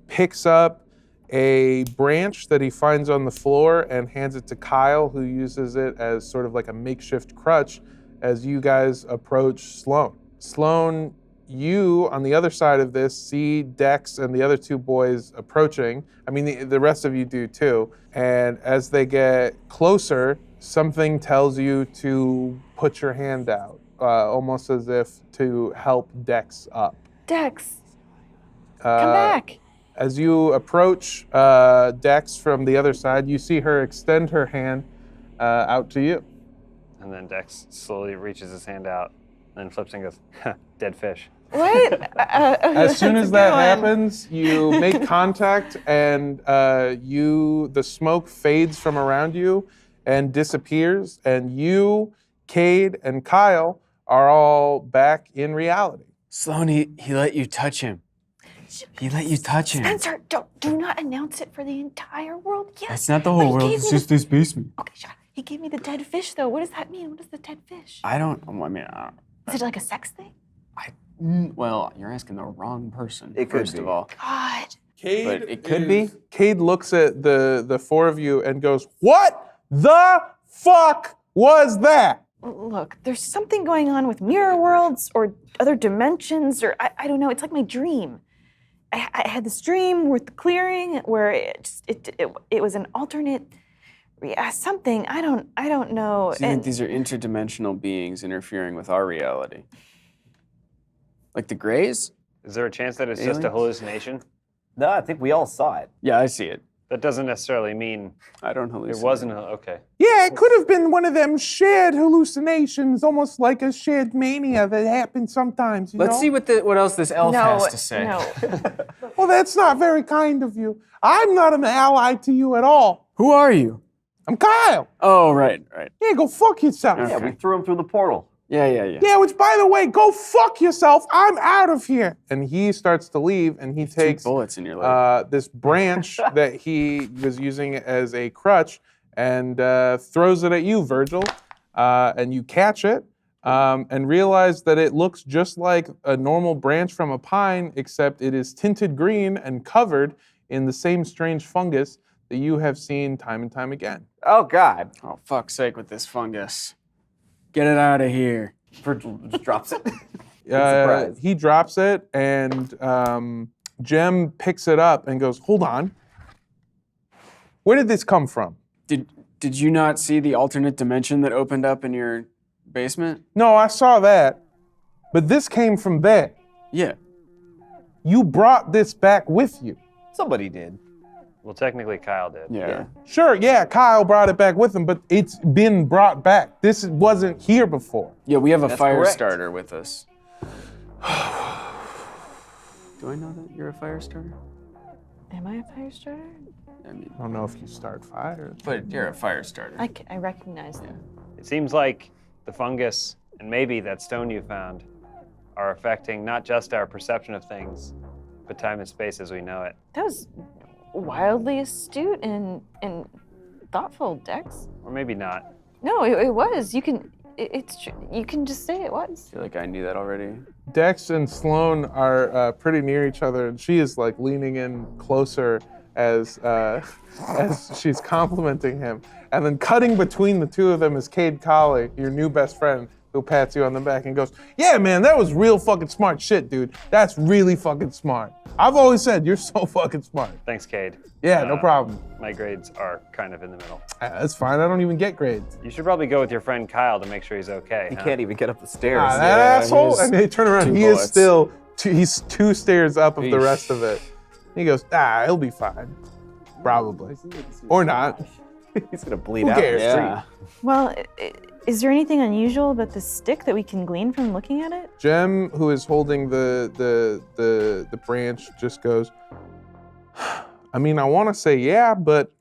Speaker 1: picks up a branch that he finds on the floor and hands it to Kyle, who uses it as sort of like a makeshift crutch as you guys approach Sloan. Sloan, you on the other side of this see Dex and the other two boys approaching. I mean, the rest of you do too. And as they get closer, something tells you to put your hand out, almost as if to help Dex up.
Speaker 5: Dex! Come back!
Speaker 1: As you approach Dex from the other side, you see her extend her hand out to you.
Speaker 2: And then Dex slowly reaches his hand out, and then flips and goes, dead fish.
Speaker 5: What?
Speaker 1: As soon as that happens, you make contact, and the smoke fades from around you and disappears, and you, Cade, and Kyle are all back in reality.
Speaker 3: Sloan, he let you touch him. He let you touch him.
Speaker 5: Spencer, do not announce it for the entire world. Yes.
Speaker 3: That's not the whole world. It's just this basement.
Speaker 5: Okay, shut up. He gave me the dead fish, though. What does that mean? What is the dead fish?
Speaker 3: I don't.
Speaker 5: Is it like a sex thing?
Speaker 3: Well, you're asking the wrong person.
Speaker 4: It could
Speaker 3: first
Speaker 4: be.
Speaker 3: of all.
Speaker 5: God.
Speaker 3: But it could be.
Speaker 1: Cade looks at the four of you and goes, "What the fuck was that?"
Speaker 5: Look, there's something going on with mirror worlds or other dimensions, or I don't know. It's like my dream. I had this dream with the clearing where it was an alternate something. I don't know.
Speaker 3: So you think these are interdimensional beings interfering with our reality? Like the Greys?
Speaker 2: Is there a chance that it's just a hallucination?
Speaker 4: No, I think we all saw it.
Speaker 3: Yeah, I see it.
Speaker 2: That doesn't necessarily mean
Speaker 3: I don't hallucinate.
Speaker 2: it wasn't okay.
Speaker 1: Yeah, it could have been one of them shared hallucinations, almost like a shared mania that happens sometimes.
Speaker 3: Let's see what else this elf has to say.
Speaker 5: No.
Speaker 1: Well, that's not very kind of you. I'm not an ally to you at all.
Speaker 3: Who are you?
Speaker 1: I'm Kyle.
Speaker 3: Oh, right.
Speaker 1: Yeah, go fuck yourself.
Speaker 3: Okay.
Speaker 4: Yeah, we threw him through the portal.
Speaker 3: Yeah.
Speaker 1: Yeah, which, by the way, go fuck yourself. I'm out of here. And he starts to leave, and he takes
Speaker 3: 2 bullets in your leg.
Speaker 1: this branch that he was using as a crutch and throws it at you, Virgil. And you catch it and realize that it looks just like a normal branch from a pine, except it is tinted green and covered in the same strange fungus that you have seen time and time again.
Speaker 4: Oh, God.
Speaker 3: Oh, fuck's sake with this fungus. Get it out of here.
Speaker 4: Virgil just drops it. Surprise.
Speaker 1: He drops it, and Jem picks it up and goes, "Hold on. Where did this come from?"
Speaker 3: Did you not see the alternate dimension that opened up in your basement?
Speaker 1: No, I saw that, but this came from there.
Speaker 3: Yeah.
Speaker 1: You brought this back with you.
Speaker 4: Somebody did.
Speaker 2: Well, technically Kyle did.
Speaker 3: Yeah.
Speaker 1: Sure, yeah, Kyle brought it back with him, but it's been brought back. This wasn't here before.
Speaker 3: Yeah, we have a
Speaker 4: That's
Speaker 3: fire
Speaker 4: correct.
Speaker 3: starter with us. Do I know that you're a fire starter?
Speaker 5: Am I a fire starter?
Speaker 3: I mean,
Speaker 1: I don't know if you start fires.
Speaker 3: but you're a fire starter.
Speaker 5: I recognize that.
Speaker 2: It seems like the fungus and maybe that stone you found are affecting not just our perception of things, but time and space as we know it.
Speaker 5: That was wildly astute and thoughtful, Dex.
Speaker 2: Or maybe not.
Speaker 5: No, it was. You can. It's true. You can just say it was.
Speaker 3: I feel like I knew that already.
Speaker 1: Dex and Sloan are pretty near each other, and she is like leaning in closer as she's complimenting him. And then cutting between the two of them is Cade Colley, your new best friend, who pats you on the back and goes, "Yeah, man, that was real fucking smart shit, dude. That's really fucking smart. I've always said you're so fucking smart."
Speaker 2: Thanks, Cade.
Speaker 1: Yeah, no problem.
Speaker 2: My grades are kind of in the middle.
Speaker 1: That's fine. I don't even get grades.
Speaker 2: You should probably go with your friend Kyle to make sure he's okay.
Speaker 4: He
Speaker 2: huh?
Speaker 4: can't even get up the stairs.
Speaker 1: That asshole.
Speaker 3: he's
Speaker 1: And they turn around.
Speaker 3: two
Speaker 1: He is
Speaker 3: bullets.
Speaker 1: still. He's 2 stairs up of the
Speaker 3: Eesh.
Speaker 1: rest of it. He goes, he'll be fine. Probably. Or not.
Speaker 4: He's gonna bleed
Speaker 1: Who
Speaker 4: out.
Speaker 1: cares?
Speaker 3: Yeah.
Speaker 5: Well, is there anything unusual about the stick that we can glean from looking at it?
Speaker 1: Jem, who is holding the branch, just goes, I mean, I want to say yeah, but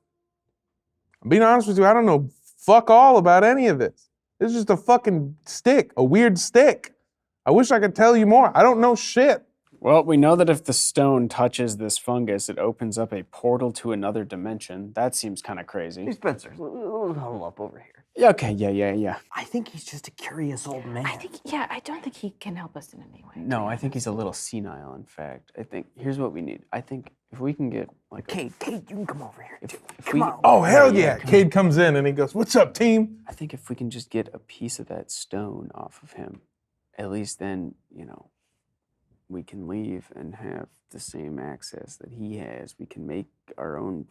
Speaker 1: I'm being honest with you, I don't know fuck all about any of this. It's just a fucking stick, a weird stick. I wish I could tell you more. I don't know shit.
Speaker 3: Well, we know that if the stone touches this fungus, it opens up a portal to another dimension. That seems kind of
Speaker 4: Hey,
Speaker 3: crazy.
Speaker 4: Spencer, huddle up over here.
Speaker 3: Yeah, okay, yeah.
Speaker 4: I think he's just a curious old man.
Speaker 5: I don't think he can help us in any way.
Speaker 3: No, I think he's a little senile, in fact. I think, here's what we need. I think if we can get, like,
Speaker 4: Kate, you can come over here.
Speaker 3: if
Speaker 4: Come
Speaker 3: we,
Speaker 4: on.
Speaker 1: Oh, hell yeah. Cade comes in and he goes, "What's up, team?"
Speaker 3: I think if we can just get a piece of that stone off of him, at least then, we can leave and have the same access that he has. We can make our own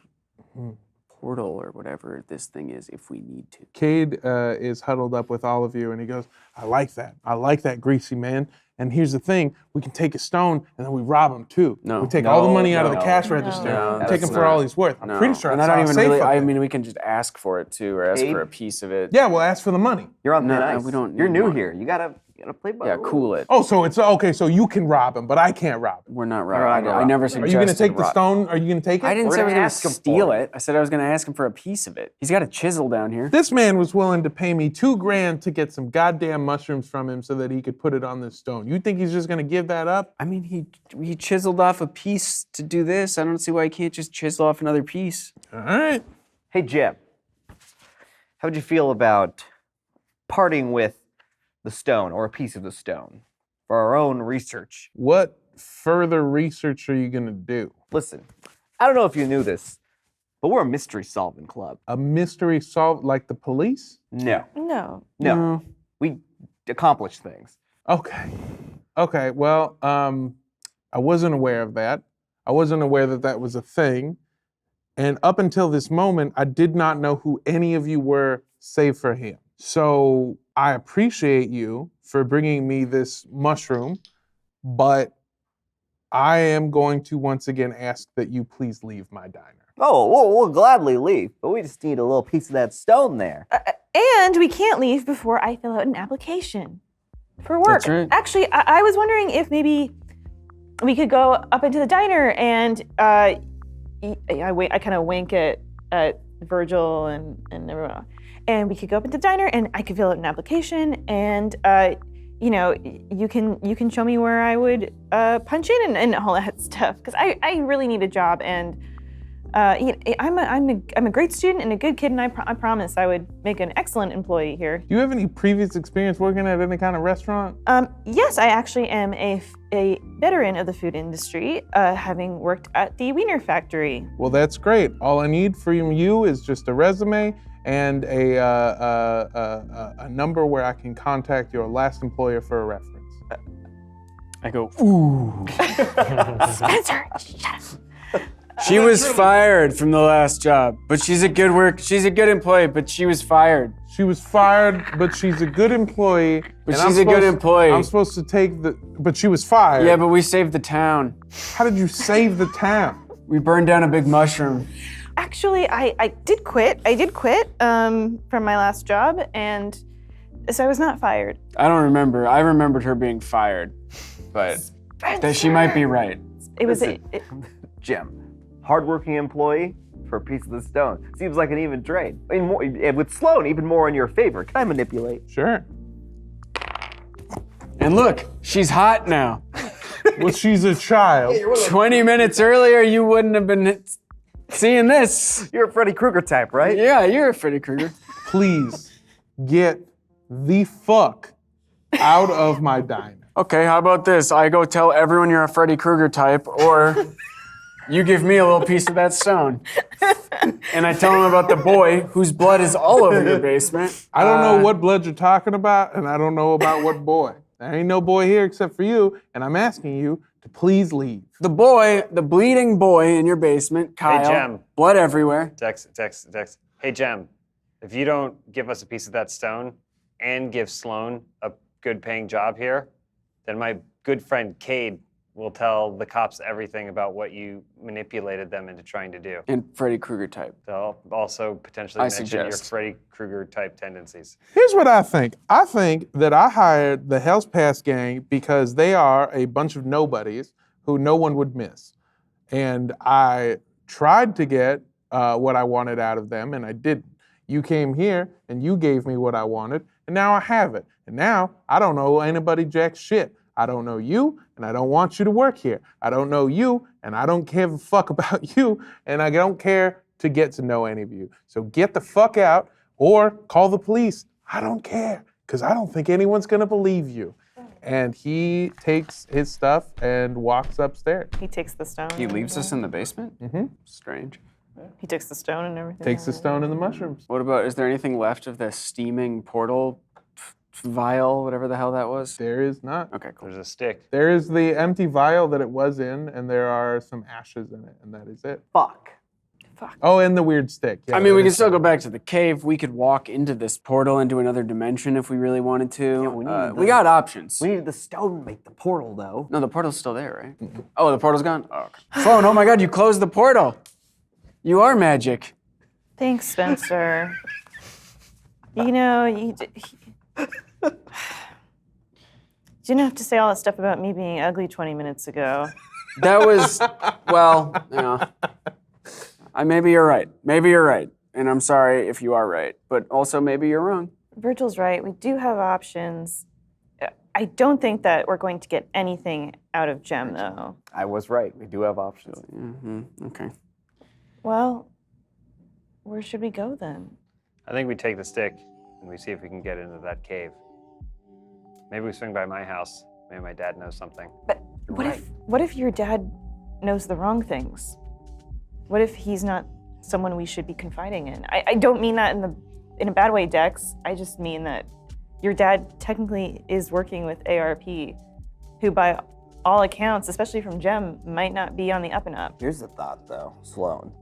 Speaker 3: portal or whatever this thing is if we need to.
Speaker 1: Cade is huddled up with all of you and he goes, I like that, greasy man. And here's the thing, we can take a stone and then we rob him too.
Speaker 3: No.
Speaker 1: We take all the money out of the
Speaker 3: No.
Speaker 1: cash register,
Speaker 3: No,
Speaker 1: take him
Speaker 3: that's
Speaker 1: for all he's worth. I'm
Speaker 3: No.
Speaker 1: pretty sure
Speaker 3: And
Speaker 1: I
Speaker 3: I
Speaker 1: saw
Speaker 3: don't
Speaker 1: a
Speaker 3: even
Speaker 1: safe
Speaker 3: really,
Speaker 1: up
Speaker 3: I
Speaker 1: there.
Speaker 3: mean, we can just ask for it too, or ask
Speaker 4: Abe?
Speaker 3: for a piece of it.
Speaker 1: Yeah, we'll ask for the money.
Speaker 4: You're on thin
Speaker 3: No,
Speaker 4: ice.
Speaker 3: we don't
Speaker 4: You're
Speaker 3: need
Speaker 4: new
Speaker 3: money.
Speaker 4: here. You gotta play by
Speaker 3: Yeah,
Speaker 4: the rules.
Speaker 3: cool it.
Speaker 1: Oh, so it's okay, so you can rob him, but I can't rob him.
Speaker 3: We're not
Speaker 4: not
Speaker 3: right.
Speaker 4: gonna
Speaker 3: I
Speaker 4: rob
Speaker 3: never
Speaker 4: him.
Speaker 3: suggested
Speaker 1: Are you gonna take the
Speaker 3: rob.
Speaker 1: stone? Are you gonna take it?
Speaker 3: I didn't
Speaker 4: We're
Speaker 3: say I was
Speaker 4: gonna
Speaker 3: gonna
Speaker 4: ask him
Speaker 3: steal
Speaker 4: for
Speaker 3: it. I said I was gonna ask him for a piece of it. He's got a chisel down here.
Speaker 1: This man was willing to pay me $2,000 to get some goddamn mushrooms from him so that he could put it on this stone. You think he's just gonna give that up?
Speaker 3: I mean, he chiseled off a piece to do this. I don't see why he can't just chisel off another piece.
Speaker 1: All right.
Speaker 4: Hey, Jeb. How would you feel about parting with the stone or a piece of the stone for our own research?
Speaker 1: What further research are you gonna do?
Speaker 4: Listen, I don't know if you knew this, but we're a mystery solving club.
Speaker 1: A mystery solved like the police?
Speaker 4: No.
Speaker 5: No.
Speaker 4: We accomplish things.
Speaker 1: Okay, well, I wasn't aware of that. I wasn't aware that that was a thing. And up until this moment, I did not know who any of you were, save for him. So I appreciate you for bringing me this mushroom, but I am going to once again ask that you please leave my diner.
Speaker 4: Oh, we'll gladly leave, but we just need a little piece of that stone there.
Speaker 5: And we can't leave before I fill out an application for work.
Speaker 3: That's right.
Speaker 5: Actually, I was wondering if maybe we could go up into the diner and I kind of wink at Virgil and everyone, and we could go up into the diner and I could fill out an application and you can show me where I would punch in and all that stuff because I really need a job and I'm a great student and a good kid and I promise I would make an excellent employee here.
Speaker 1: Do you have any previous experience working at any kind of restaurant?
Speaker 5: Yes, I actually am a veteran of the food industry, having worked at the Wiener factory.
Speaker 1: Well, that's great. All I need from you is just a resume and a number where I can contact your last employer for a reference.
Speaker 3: I go, ooh.
Speaker 5: Spencer, shut up.
Speaker 3: She was fired from the last job, but she's a good employee, but she was fired.
Speaker 1: She was fired, but she's a good employee.
Speaker 3: But
Speaker 1: and
Speaker 3: she's a good employee.
Speaker 1: I'm supposed to take but she was fired.
Speaker 3: Yeah, but we saved the town.
Speaker 1: How did you save the town?
Speaker 3: We burned down a big mushroom.
Speaker 5: Actually, I did quit. I did quit from my last job, and so I was not fired.
Speaker 3: I don't remember. I remembered her being fired, but that she might be right.
Speaker 5: It was
Speaker 4: Jim, hardworking employee for a piece of the stone. Seems like an even trade. I mean, with Sloan, even more in your favor. Can I manipulate?
Speaker 1: Sure.
Speaker 3: And look, she's hot now.
Speaker 1: Well, she's a child.
Speaker 3: 20 minutes earlier, you wouldn't have been seeing this.
Speaker 4: You're a Freddy Krueger type, right?
Speaker 3: Yeah, you're a Freddy Krueger.
Speaker 1: Please get the fuck out of my diner.
Speaker 3: Okay, how about this? I go tell everyone you're a Freddy Krueger type, or you give me a little piece of that stone. And I tell them about the boy whose blood is all over your basement.
Speaker 1: I don't know what blood you're talking about, and I don't know about what boy. There ain't no boy here except for you, and I'm asking you to please leave.
Speaker 3: The boy, the bleeding boy in your basement, Kyle.
Speaker 2: Hey, Jem.
Speaker 3: Blood everywhere.
Speaker 2: Text. Hey, Jem, if you don't give us a piece of that stone and give Sloan a good paying job here, then my good friend Cade will tell the cops everything about what you manipulated them into trying to do.
Speaker 3: And Freddy Krueger type.
Speaker 2: They'll also potentially mention your Freddy Krueger type tendencies.
Speaker 1: Here's what I think. I think that I hired the Hell's Pass gang because they are a bunch of nobodies who no one would miss. And I tried to get what I wanted out of them, and I didn't. You came here, and you gave me what I wanted, and now I have it. And now I don't know anybody jack shit. I don't know you, and I don't want you to work here. I don't know you, and I don't give a fuck about you, and I don't care to get to know any of you. So get the fuck out or call the police. I don't care, because I don't think anyone's gonna believe you. And he takes his stuff and walks upstairs.
Speaker 5: he takes the stone.
Speaker 3: He leaves us in the basement?
Speaker 1: Mm-hmm.
Speaker 3: Strange.
Speaker 5: He takes the stone and everything.
Speaker 1: Takes the stone and the mushrooms.
Speaker 3: What about, is there anything left of the steaming portal vial, whatever the hell that was?
Speaker 1: There is not.
Speaker 3: Okay, cool.
Speaker 2: There's a stick.
Speaker 1: There is the empty vial that it was in, and there are some ashes in it, and that is it.
Speaker 4: Fuck.
Speaker 1: Oh, and the weird stick. Yeah,
Speaker 3: I mean, we
Speaker 1: that
Speaker 3: can
Speaker 1: is
Speaker 3: still
Speaker 1: it.
Speaker 3: go back to the cave. We could walk into this portal into another dimension if we really wanted to.
Speaker 4: Yeah, we need
Speaker 3: We got options.
Speaker 4: We needed the stone to make the portal, though.
Speaker 3: No, the portal's still there, right? Oh, the portal's gone? Oh, okay. Sloan, oh my God, you closed the portal. You are magic.
Speaker 5: Thanks, Spencer. You know, you didn't have to say all that stuff about me being ugly 20 minutes ago.
Speaker 3: That was, well, you know, maybe you're right. Maybe you're right. And I'm sorry if you are right. But also maybe you're wrong.
Speaker 5: Virgil's right. We do have options. I don't think that we're going to get anything out of Jem, though.
Speaker 4: I was right. We do have options.
Speaker 3: Mm-hmm. Okay.
Speaker 5: Well, where should we go then?
Speaker 2: I think we take the stick and we see if we can get into that cave. Maybe we swing by my house. Maybe my dad knows something.
Speaker 5: But what if your dad knows the wrong things? What if he's not someone we should be confiding in? I don't mean that in a bad way, Dex. I just mean that your dad technically is working with ARP, who by all accounts, especially from Jem, might not be on the up and up.
Speaker 4: Here's the thought, though, Sloan.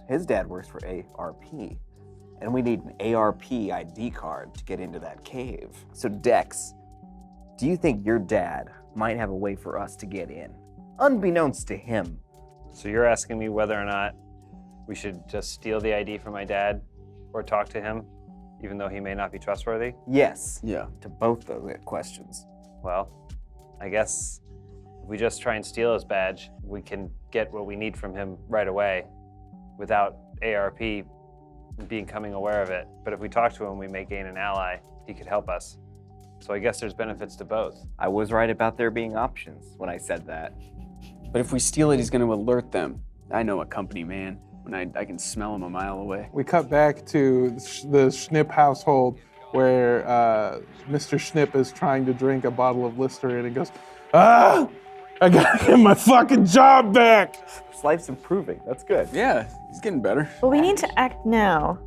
Speaker 4: His dad works for ARP, and we need an ARP ID card to get into that cave. So Dex, do you think your dad might have a way for us to get in, unbeknownst to him?
Speaker 2: So you're asking me whether or not we should just steal the ID from my dad or talk to him, even though he may not be trustworthy?
Speaker 4: Yes.
Speaker 3: Yeah.
Speaker 4: To both those questions.
Speaker 2: Well, I guess if we just try and steal his badge, we can get what we need from him right away without ARP becoming aware of it. But if we talk to him, we may gain an ally. He could help us. So I guess there's benefits to both.
Speaker 4: I was right about there being options when I said that.
Speaker 3: But if we steal it, he's going to alert them. I know a company man. When I can smell him a mile away.
Speaker 1: We cut back to the Schnipp household where Mr. Schnipp is trying to drink a bottle of Listerine and goes, I gotta get my fucking job back.
Speaker 4: His life's improving. That's good.
Speaker 3: Yeah, he's getting better.
Speaker 5: Well, we need to act now.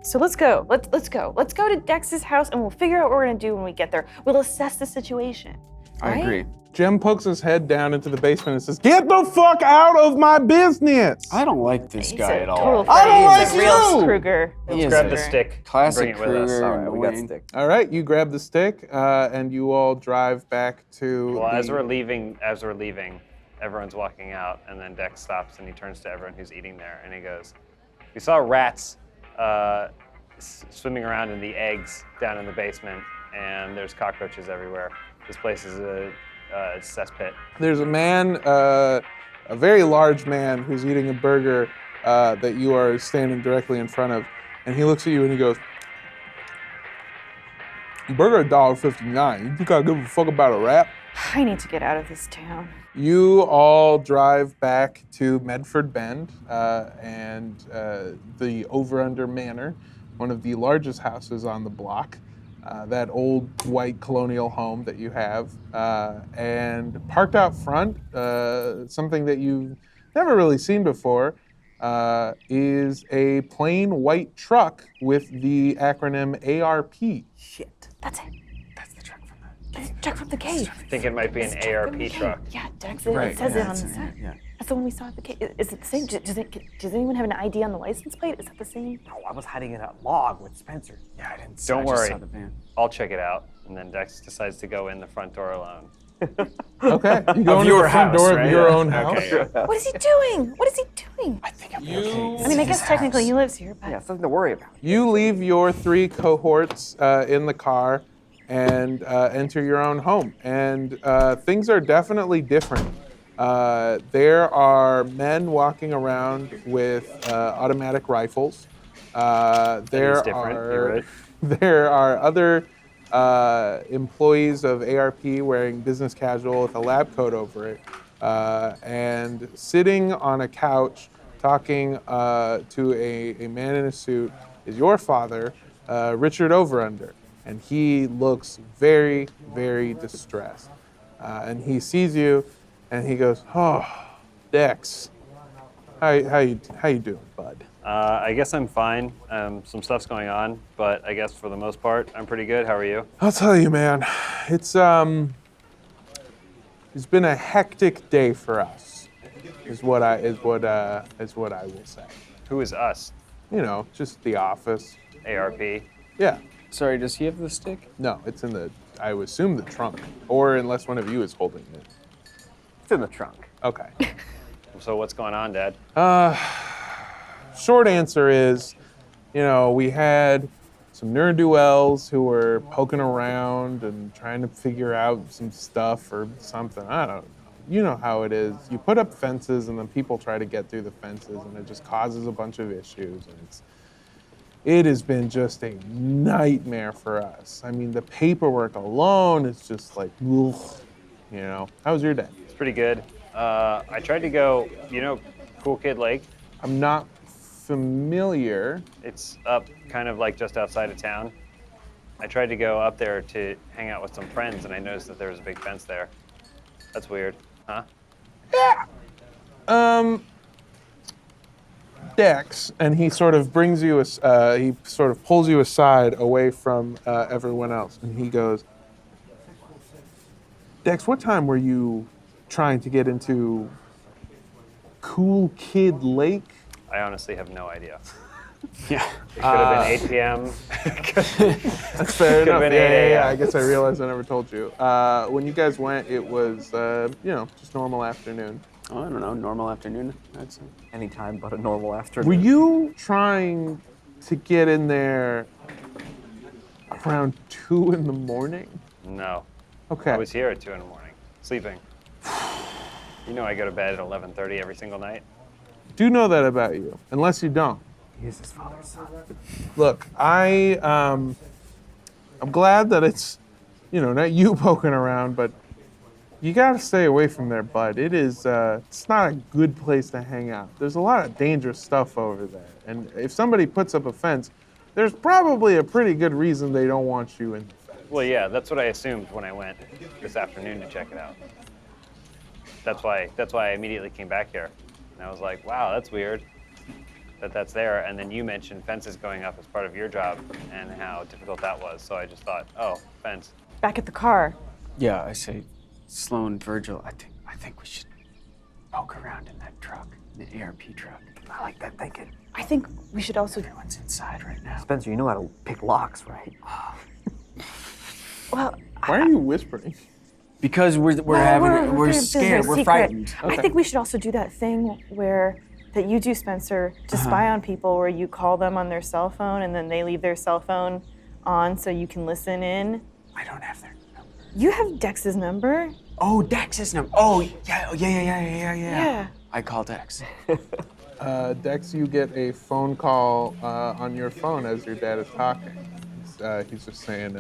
Speaker 5: So let's go. Let's go. Let's go to Dex's house and we'll figure out what we're gonna do when we get there. We'll assess the situation.
Speaker 3: I
Speaker 5: right?
Speaker 3: agree.
Speaker 1: Jim pokes his head down into the basement and says, "Get the fuck out of my business!"
Speaker 3: I don't like this
Speaker 5: He's
Speaker 3: guy
Speaker 5: a
Speaker 3: at all.
Speaker 5: total
Speaker 1: I don't
Speaker 5: He's a
Speaker 1: like
Speaker 5: real
Speaker 1: you!
Speaker 5: Krueger.
Speaker 3: He is
Speaker 2: Grab
Speaker 3: a
Speaker 2: the stick.
Speaker 3: classic
Speaker 2: Bring it with us.
Speaker 3: Krueger.
Speaker 4: All right, we got
Speaker 3: annoying.
Speaker 4: stick.
Speaker 1: All right, you grab the stick and you all drive back to.
Speaker 2: Well, as
Speaker 1: the-
Speaker 2: we're leaving, everyone's walking out, and then Dex stops and he turns to everyone who's eating there, and he goes, "We saw rats swimming around in the eggs down in the basement, and there's cockroaches everywhere. This place is a cesspit."
Speaker 1: There's a man, a very large man, who's eating a burger that you are standing directly in front of, and he looks at you and he goes, "Burger $1.59. You think I give a fuck about a rat?"
Speaker 5: I need to get out of this town.
Speaker 1: You all drive back to Medford Bend and the Over-Under Manor, one of the largest houses on the block, that old white colonial home that you have. And parked out front, something that you've never really seen before, is a plain white truck with the acronym ARP.
Speaker 4: Shit.
Speaker 5: That's it.
Speaker 3: That's the truck from
Speaker 5: That's the truck from the cave.
Speaker 2: I think it might be an
Speaker 5: It's the
Speaker 2: ARP
Speaker 5: from the
Speaker 2: truck.
Speaker 5: cave. Yeah, Dex,
Speaker 3: Right,
Speaker 5: it says
Speaker 3: yeah,
Speaker 5: it on the
Speaker 3: that's
Speaker 5: side.
Speaker 3: yeah.
Speaker 5: That's the one we saw at the cave. Is it the same? Does anyone have an ID on the license plate? Is that the same?
Speaker 4: No, I was hiding in a log with Spencer.
Speaker 3: Yeah, I didn't.
Speaker 2: Don't
Speaker 3: I just
Speaker 2: worry.
Speaker 3: saw the van.
Speaker 2: I'll check it out. And then Dex decides to go in the front door alone.
Speaker 1: Okay, you go
Speaker 3: Of
Speaker 1: into
Speaker 3: your
Speaker 1: the front
Speaker 3: house,
Speaker 1: door
Speaker 3: right?
Speaker 1: of your
Speaker 3: Yeah.
Speaker 1: own house.
Speaker 2: Okay, yeah.
Speaker 5: What is he doing? What is he doing?
Speaker 3: I think I'm okay.
Speaker 5: I mean, I guess technically he lives here, but
Speaker 4: Yeah, something to worry about.
Speaker 1: You leave your 3 cohorts in the car and enter your own home. And things are definitely different. There are men walking around with automatic rifles. There
Speaker 2: is different, you're
Speaker 1: are
Speaker 2: right.
Speaker 1: there are other employees of ARP wearing business casual with a lab coat over it, and sitting on a couch talking to a man in a suit is your father, Richard Overunder, and he looks very, very distressed. And he sees you, and he goes, "Oh, Dex, how you doing, bud?"
Speaker 2: I guess I'm fine. Some stuff's going on, but I guess for the most part, I'm pretty good. How are you?
Speaker 1: I'll tell you, man, it's been a hectic day for us. Is what I will say.
Speaker 2: Who is us?
Speaker 1: You know, just the office.
Speaker 2: ARP.
Speaker 1: Yeah.
Speaker 3: Sorry, does he have the stick?
Speaker 1: No, it's in the, I would assume, the trunk, or unless one of you is holding it.
Speaker 4: It's in the trunk.
Speaker 1: Okay.
Speaker 2: So what's going on, Dad?
Speaker 1: Short answer is, you know, we had some ne'er-do-wells who were poking around and trying to figure out some stuff or something. I don't know. You know how it is. You put up fences and then people try to get through the fences and it just causes a bunch of issues. And it has been just a nightmare for us. I mean, the paperwork alone is just like, ugh, you know. How was your day?
Speaker 2: It's pretty good. I tried to go, Cool Kid Lake.
Speaker 1: I'm not familiar.
Speaker 2: It's up kind of like just outside of town. I tried to go up there to hang out with some friends, and I noticed that there was a big fence there. That's weird, huh?
Speaker 1: Dex, and he sort of brings you, he sort of pulls you aside away from everyone else, and he goes, "Dex, what time were you trying to get into Cool Kid Lake?"
Speaker 2: I honestly have no idea.
Speaker 3: Yeah.
Speaker 2: It could have been 8 p.m.
Speaker 1: That's fair
Speaker 2: Could've
Speaker 1: enough.
Speaker 2: been
Speaker 1: Yeah,
Speaker 2: 8
Speaker 1: yeah,
Speaker 2: a.m.
Speaker 1: I guess I realized I never told you. When you guys went, it was, just normal afternoon.
Speaker 3: Oh, I don't know. Normal afternoon. I'd say.
Speaker 4: Anytime but a normal afternoon.
Speaker 1: Were you trying to get in there around 2 in the morning?
Speaker 2: No.
Speaker 1: Okay.
Speaker 2: I was here at 2 in the morning, sleeping. You know I go to bed at 11:30 every single night.
Speaker 1: Do know that about you, unless you don't.
Speaker 4: He is his father's son.
Speaker 1: Look, I'm glad that it's, not you poking around, but you gotta stay away from there, bud. It is, it's not a good place to hang out. There's a lot of dangerous stuff over there. And if somebody puts up a fence, there's probably a pretty good reason they don't want you in the fence.
Speaker 2: Well, yeah, that's what I assumed when I went this afternoon to check it out. That's why I immediately came back here. And I was like, wow, that's weird that that's there. And then you mentioned fences going up as part of your job and how difficult that was. So I just thought, oh, fence.
Speaker 5: back at the car.
Speaker 3: Yeah, I say, Sloan, Virgil, I think we should poke around in that truck, in the ARP truck.
Speaker 4: I like that thinking.
Speaker 5: I think we should also.
Speaker 3: Everyone's inside right now.
Speaker 4: Spencer, you know how to pick locks, right?
Speaker 5: Well,
Speaker 1: Why are you whispering?
Speaker 3: Because we're
Speaker 5: this is
Speaker 3: scared,
Speaker 5: a
Speaker 3: we're
Speaker 5: secret.
Speaker 3: frightened.
Speaker 5: I think we should also do that thing that you do, Spencer, to spy on people, where you call them on their cell phone and then they leave their cell phone on so you can listen in.
Speaker 3: I don't have their number.
Speaker 5: You have Dex's number?
Speaker 3: Oh, Dex's number. Oh, yeah.
Speaker 5: Yeah.
Speaker 3: I call Dex.
Speaker 1: Dex, you get a phone call on your phone as your dad is talking. He's just saying,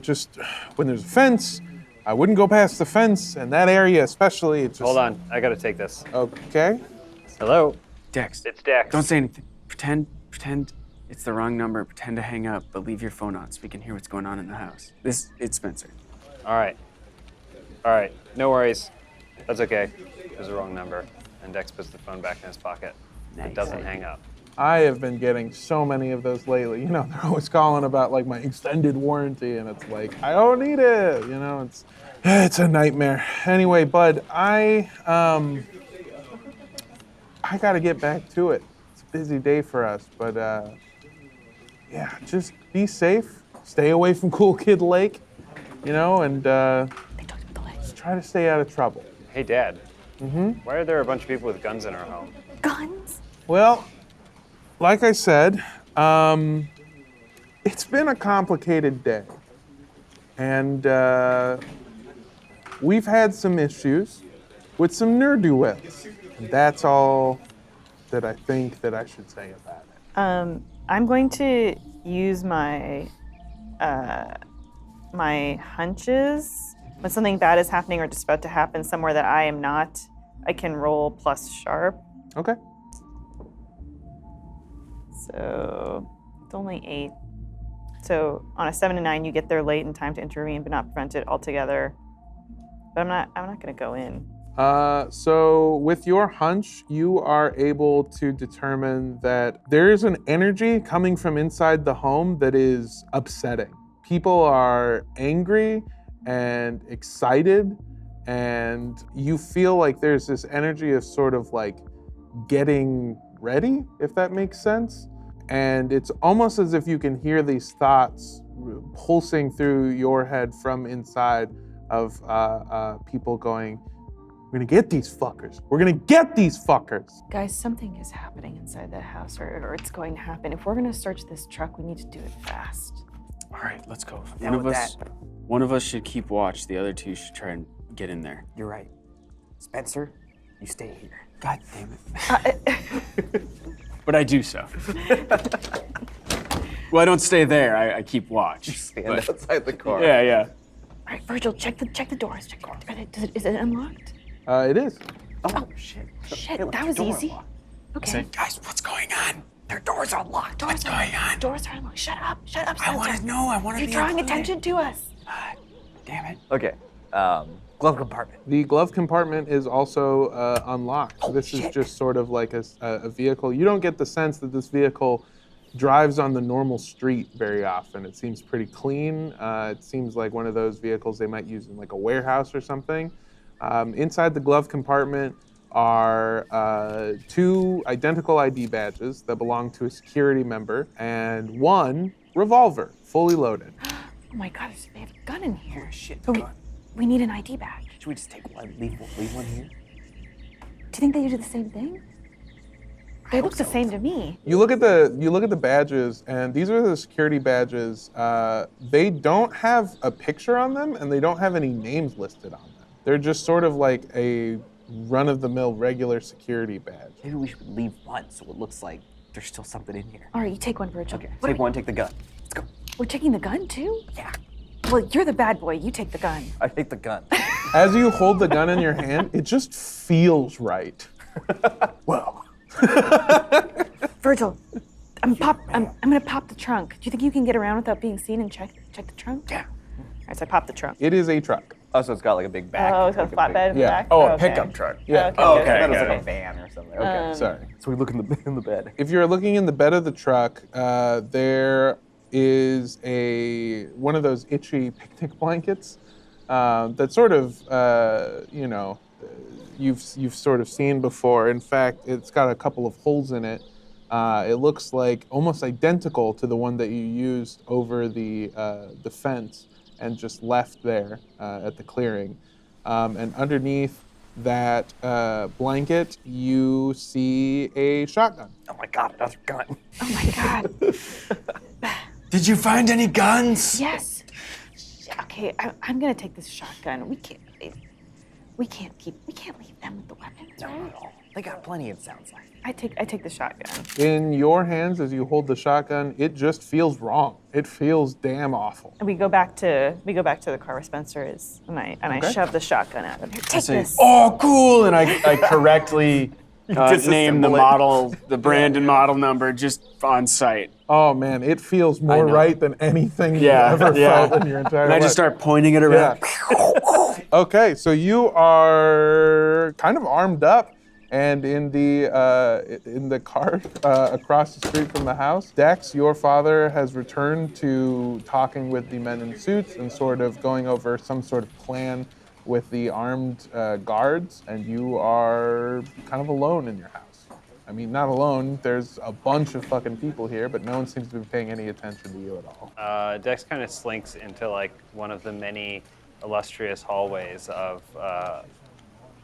Speaker 1: just when there's a fence, I wouldn't go past the fence, and that area especially. It's just,
Speaker 2: Hold on, I gotta take this.
Speaker 1: Okay.
Speaker 2: Hello?
Speaker 3: Dex.
Speaker 2: It's Dex.
Speaker 3: Don't say anything. Pretend it's the wrong number. Pretend to hang up, but leave your phone on so we can hear what's going on in the house. It's Spencer.
Speaker 2: All right, no worries. That's okay. It was the wrong number. And Dex puts the phone back in his pocket. It doesn't hang up.
Speaker 1: I have been getting so many of those lately. You know, they're always calling about like my extended warranty, and it's like, I don't need it. You know, it's a nightmare. Anyway, bud, I gotta get back to it. It's a busy day for us, but just be safe. Stay away from Cool Kid Lake, you know, and just try to stay out of trouble.
Speaker 2: Hey, Dad. Why are there a bunch of people with guns in our home?
Speaker 5: Guns?
Speaker 1: Well, like I said, it's been a complicated day. And we've had some issues with some ne'er-do-wells. And that's all that I think that I should say about it.
Speaker 5: I'm going to use my hunches. When something bad is happening or just about to happen somewhere that I am not, I can roll plus sharp.
Speaker 1: Okay.
Speaker 5: So it's only 8. So on a 7 to 9, you get there late in time to intervene, but not prevent it altogether. But I'm not going to go in.
Speaker 1: So with your hunch, you are able to determine that there is an energy coming from inside the home that is upsetting. People are angry and excited, and you feel like there's this energy of sort of like getting ready, if that makes sense. And it's almost as if you can hear these thoughts pulsing through your head from inside of people going, we're gonna get these fuckers. We're gonna get these fuckers.
Speaker 5: Guys, something is happening inside that house, or it's going to happen. If we're going to search this truck, we need to do it fast.
Speaker 3: All right, let's go.
Speaker 4: with
Speaker 3: One of us should keep watch. The other two should try and get in there.
Speaker 4: You're right. Spencer, you stay here.
Speaker 3: God damn it. But I do so. Well, I don't stay there. I keep watch.
Speaker 4: Stand outside the car.
Speaker 3: Yeah.
Speaker 5: All right, Virgil, check the doors. Is it unlocked?
Speaker 1: It is.
Speaker 4: Oh, shit.
Speaker 5: Shit,
Speaker 4: Hey, look,
Speaker 5: that was
Speaker 4: door
Speaker 5: easy.
Speaker 4: unlocked.
Speaker 5: Okay.
Speaker 3: Say, guys, what's going on?
Speaker 4: Their doors are locked.
Speaker 5: Doors
Speaker 3: What's
Speaker 5: are
Speaker 3: going on?
Speaker 5: Doors are unlocked. Shut up,
Speaker 3: I
Speaker 5: Spencer.
Speaker 3: want to know. I want to
Speaker 5: You're
Speaker 3: be
Speaker 5: drawing
Speaker 3: included.
Speaker 5: attention to us.
Speaker 3: Damn it.
Speaker 4: Okay. Glove compartment.
Speaker 1: The glove compartment is also unlocked. This is just sort of like a vehicle. You don't get the sense that this vehicle drives on the normal street very often. It seems pretty clean. It seems like one of those vehicles they might use in like a warehouse or something. Inside the glove compartment are 2 identical ID badges that belong to a security member and 1 revolver, fully loaded.
Speaker 5: Oh my God, they have a gun in here.
Speaker 4: Shit.
Speaker 5: But we need an ID badge.
Speaker 4: Should we just take one, leave one here?
Speaker 5: Do you think they do the same thing? They look the same to me.
Speaker 1: You look at the badges, and these are the security badges. They don't have a picture on them, and they don't have any names listed on them. They're just sort of like a run-of-the-mill regular security badge.
Speaker 4: Maybe we should leave one so it looks like there's still something in here.
Speaker 5: All right, you take one, Virgil.
Speaker 4: Okay,
Speaker 5: What
Speaker 4: take
Speaker 5: are
Speaker 4: one, take the gun. Let's go.
Speaker 5: We're taking the gun too?
Speaker 4: Yeah,
Speaker 5: Well, you're the bad boy. You take the gun.
Speaker 4: I take the gun.
Speaker 1: As you hold the gun in your hand, it just feels right. Whoa.
Speaker 5: Virgil, I'm gonna pop the trunk. Do you think you can get around without being seen and check the trunk?
Speaker 4: Yeah.
Speaker 5: All right, so I pop the trunk.
Speaker 1: It is a truck.
Speaker 4: Oh, so it's got like a big back.
Speaker 5: Oh, it's got a
Speaker 4: like
Speaker 5: flatbed in the
Speaker 1: yeah.
Speaker 5: back?
Speaker 4: Oh, a
Speaker 5: Okay.
Speaker 4: pickup truck.
Speaker 1: Yeah.
Speaker 5: Okay,
Speaker 4: Oh,
Speaker 5: good.
Speaker 4: okay. I thought it was
Speaker 5: Okay.
Speaker 4: like a van or something. Okay.
Speaker 1: Sorry.
Speaker 4: So we look in the bed.
Speaker 1: If you're looking in the bed of the truck, there is one of those itchy picnic blankets that sort of, you've sort of seen before. In fact, it's got a couple of holes in it. It looks like almost identical to the one that you used over the fence. and just left there at the clearing. And underneath that blanket, you see a shotgun.
Speaker 4: Oh my God, another gun.
Speaker 5: Oh my God.
Speaker 3: Did you find any guns?
Speaker 5: Yes. Okay, I'm gonna take this shotgun. We can't leave them with the weapons, right?
Speaker 4: They got plenty, it sounds like.
Speaker 5: I take the shotgun.
Speaker 1: In your hands, as you hold the shotgun, it just feels wrong. It feels damn awful.
Speaker 5: And we go back to the car where Spencer is, and I shove the shotgun at him. Here, take this.
Speaker 3: Oh, cool! And I correctly name the
Speaker 4: disassemble it.
Speaker 3: model, the brand and model number just on site.
Speaker 1: Oh man, it feels more
Speaker 3: know.
Speaker 1: right than anything
Speaker 3: Yeah,
Speaker 1: you've ever
Speaker 3: yeah.
Speaker 1: felt in your entire
Speaker 3: And I
Speaker 1: life.
Speaker 3: just start pointing it around.
Speaker 1: Okay, so you are kind of armed up, and in the car across the street from the house, Dex, your father, has returned to talking with the men in suits and sort of going over some sort of plan with the armed guards, and you are kind of alone in your house. I mean, not alone. There's a bunch of fucking people here, but no one seems to be paying any attention to you at all.
Speaker 2: Dex kind of slinks into like one of the many illustrious hallways of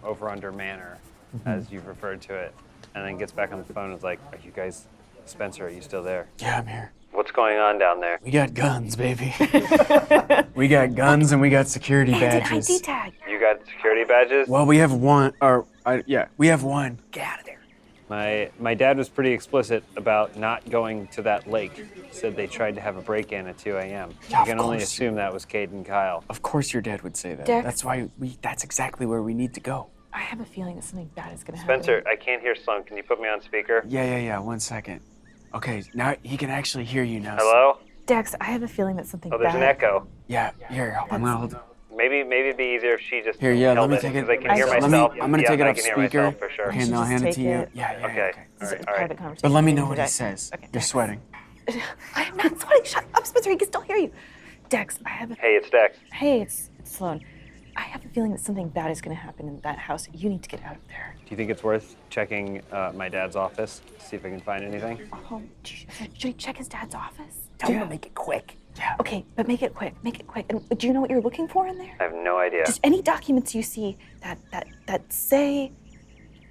Speaker 2: Over Under Manor, as you've referred to it, and then gets back on the phone and is like, "Are you guys, Spencer? Are you still there?
Speaker 3: Yeah, I'm here.
Speaker 2: What's going on down there?"
Speaker 3: We got guns, baby. We got guns and we got security badges.
Speaker 5: ID tag.
Speaker 2: You got security badges?
Speaker 3: Well, we have one. We have one.
Speaker 4: Get out of there.
Speaker 2: My dad was pretty explicit about not going to that lake. He said they tried to have a break-in at 2 a.m.
Speaker 3: Yeah,
Speaker 2: I can
Speaker 3: of
Speaker 2: only
Speaker 3: course.
Speaker 2: assume that was Kate and Kyle.
Speaker 3: Of course, your dad would say that.
Speaker 5: Dex.
Speaker 3: That's why that's exactly where we need to go.
Speaker 5: I have a feeling that something bad is gonna happen.
Speaker 2: Spencer, I can't hear Sloan. Can you put me on speaker?
Speaker 3: Yeah. 1 second. Okay, now he can actually hear you now.
Speaker 2: Hello?
Speaker 5: Dex, I have a feeling that something
Speaker 2: Oh, there's
Speaker 5: bad.
Speaker 2: an echo.
Speaker 3: Yeah, here. I'm gonna hold.
Speaker 2: Maybe it'd be easier if she just
Speaker 3: Here, yeah. Let
Speaker 2: held
Speaker 3: me
Speaker 2: it,
Speaker 3: take it.
Speaker 2: 'cause I can hear
Speaker 5: Let me-
Speaker 2: myself.
Speaker 3: I'm gonna
Speaker 2: Yeah,
Speaker 3: take it
Speaker 2: I
Speaker 3: off
Speaker 2: can hear
Speaker 3: speaker.
Speaker 2: myself for sure.
Speaker 3: Okay,
Speaker 5: Should
Speaker 3: and I'll
Speaker 5: just
Speaker 3: hand it
Speaker 5: take
Speaker 3: to you.
Speaker 5: it.
Speaker 3: Yeah.
Speaker 2: Okay.
Speaker 3: Okay.
Speaker 5: This is a
Speaker 2: All right.
Speaker 5: private conversation.
Speaker 3: But let me know what he
Speaker 5: Dex.
Speaker 3: says.
Speaker 5: Okay,
Speaker 3: You're
Speaker 5: Dex.
Speaker 3: sweating.
Speaker 5: I am not sweating. Shut up, Spencer. He can still hear you. Dex, I have a.
Speaker 2: Hey, it's Dex.
Speaker 5: Hey, it's Sloan. I have a feeling that something bad is going to happen in that house. You need to get out of there.
Speaker 2: Do you think it's worth checking my dad's office to see if I can find anything?
Speaker 5: Oh, should he check his dad's office?
Speaker 4: Tell him to make it quick.
Speaker 3: Yeah.
Speaker 5: Okay, but make it quick. Make it quick. And do you know what you're looking for in there?
Speaker 2: I have no idea.
Speaker 5: Just any documents you see that say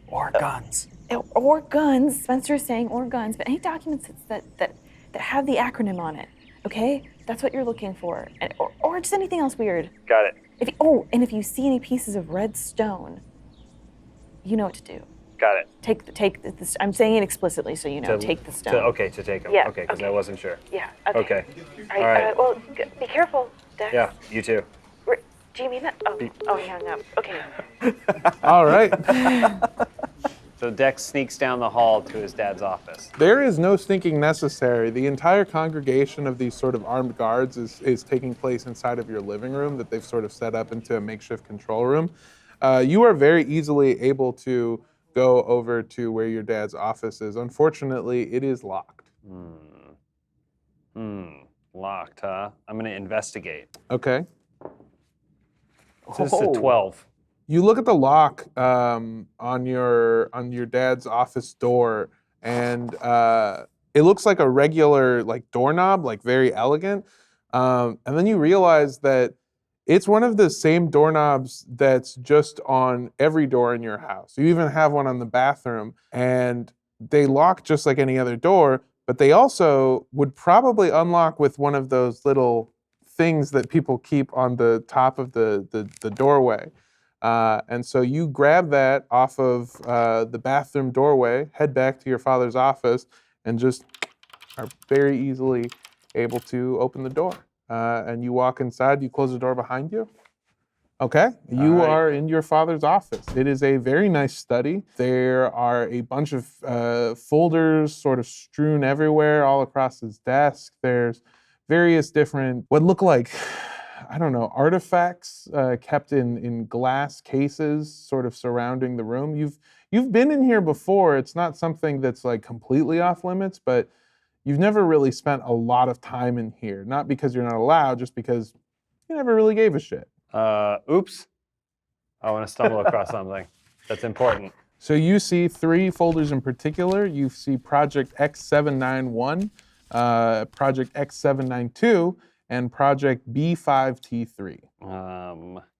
Speaker 3: Or guns.
Speaker 5: or guns. Spencer's saying or guns, but any documents that have the acronym on it. Okay, that's what you're looking for, and, or just anything else weird.
Speaker 2: Got it.
Speaker 5: And if you see any pieces of red stone, you know what to do.
Speaker 2: Got it.
Speaker 5: Take this. I'm saying it explicitly, so you know. Take the stone.
Speaker 2: To take them.
Speaker 5: Yeah,
Speaker 2: Okay, because
Speaker 5: okay.
Speaker 2: I wasn't sure.
Speaker 5: Yeah.
Speaker 2: Okay.
Speaker 5: All
Speaker 2: All right.
Speaker 5: well, be careful, Dex.
Speaker 2: Yeah, you too.
Speaker 5: Do you mean that? Oh, he hung up. Okay.
Speaker 1: All right.
Speaker 2: So Dex sneaks down the hall to his dad's office.
Speaker 1: There is no sneaking necessary. The entire congregation of these sort of armed guards is taking place inside of your living room that they've sort of set up into a makeshift control room. You are very easily able to go over to where your dad's office is. Unfortunately, it is locked.
Speaker 2: Locked, huh? I'm gonna investigate.
Speaker 1: Okay.
Speaker 2: So this is a 12.
Speaker 1: You look at the lock on your dad's office door, and it looks like a regular like doorknob, like very elegant. And then you realize that it's one of the same doorknobs that's just on every door in your house. You even have one on the bathroom, and they lock just like any other door, but they also would probably unlock with one of those little things that people keep on the top of the doorway. And so you grab that off of the bathroom doorway, head back to your father's office, and just are very easily able to open the door. And you walk inside, you close the door behind you. Okay, you
Speaker 2: right.
Speaker 1: are in your father's office. It is a very nice study. There are a bunch of folders sort of strewn everywhere all across his desk. There's various different, what look like, I don't know, artifacts kept in glass cases sort of surrounding the room. You've been in here before. It's not something that's like completely off limits, but you've never really spent a lot of time in here. Not because you're not allowed, just because you never really gave a shit.
Speaker 2: Oops. I want to stumble across something that's important.
Speaker 1: So you see 3 folders in particular. You see Project X791, Project X792, and Project B5T3.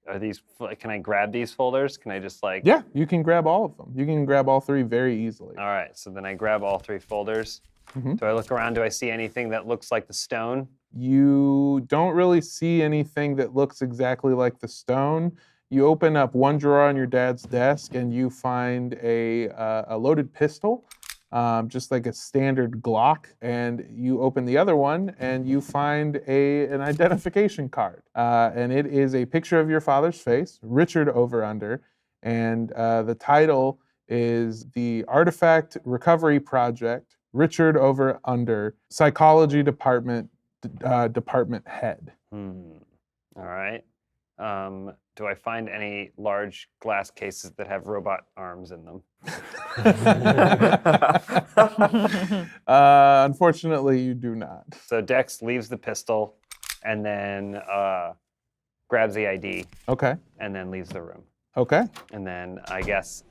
Speaker 2: Are these? Can I grab these folders? Can I just like?
Speaker 1: Yeah, you can grab all of them. You can grab all 3 very easily.
Speaker 2: All right. So then I grab all 3 folders.
Speaker 1: Mhm.
Speaker 2: Do I look around? Do I see anything that looks like the stone?
Speaker 1: You don't really see anything that looks exactly like the stone. You open up one drawer on your dad's desk and you find a loaded pistol, just like a standard Glock. And you open the other one and you find an identification card. And it is a picture of your father's face, Richard Overunder. And the title is The Artifact Recovery Project, Richard Overunder, Psychology Department, Department Head.
Speaker 2: All right. Do I find any large glass cases that have robot arms in them?
Speaker 1: Unfortunately, you do not.
Speaker 2: So Dex leaves the pistol and then grabs the ID
Speaker 1: Okay.
Speaker 2: and then leaves the room.
Speaker 1: Okay.
Speaker 2: And then I guess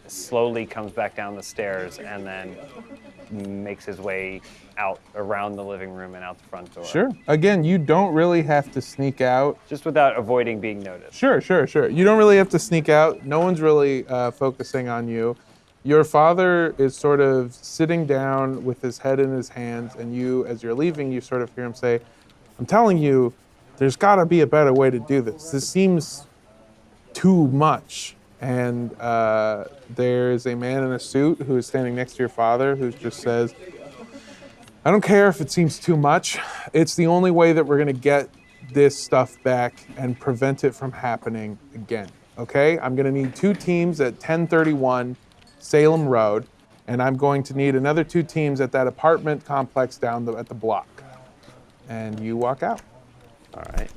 Speaker 2: slowly comes back down the stairs and then makes his way out around the living room and out the front door.
Speaker 1: Sure. Again, you don't really have to sneak out.
Speaker 2: Just without avoiding being noticed.
Speaker 1: Sure. You don't really have to sneak out. No one's really focusing on you. Your father is sort of sitting down with his head in his hands, and you, as you're leaving, you sort of hear him say, "I'm telling you, there's got to be a better way to do this. This seems too much." And there's a man in a suit who is standing next to your father who just says, "I don't care if it seems too much. It's the only way that we're going to get this stuff back and prevent it from happening again. Okay? I'm going to need 2 teams at 1031 Salem Road, and I'm going to need another 2 teams at that apartment complex down at the block." And you walk out.
Speaker 2: All right.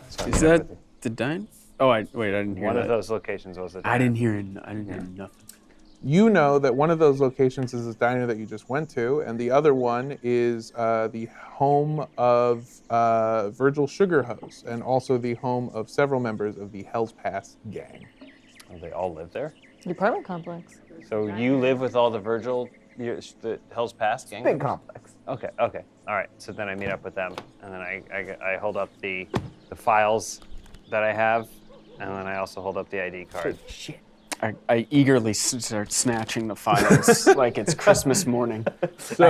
Speaker 2: So
Speaker 3: Is that the dine? Oh, I didn't hear
Speaker 2: one
Speaker 3: that.
Speaker 2: of those locations was it?
Speaker 3: I didn't hear nothing.
Speaker 1: You know that one of those locations is this diner that you just went to, and the other one is the home of Virgil Sugarhose, and also the home of several members of the Hell's Pass gang.
Speaker 2: Oh, they all live there?
Speaker 6: The apartment complex.
Speaker 2: So you live with all the the Hell's Pass gang?
Speaker 4: Big complex.
Speaker 2: Okay. All right. So then I meet up with them, and then I hold up the files that I have, and then I also hold up the ID card.
Speaker 4: Shit.
Speaker 3: I eagerly start snatching the files like it's Christmas morning.
Speaker 1: So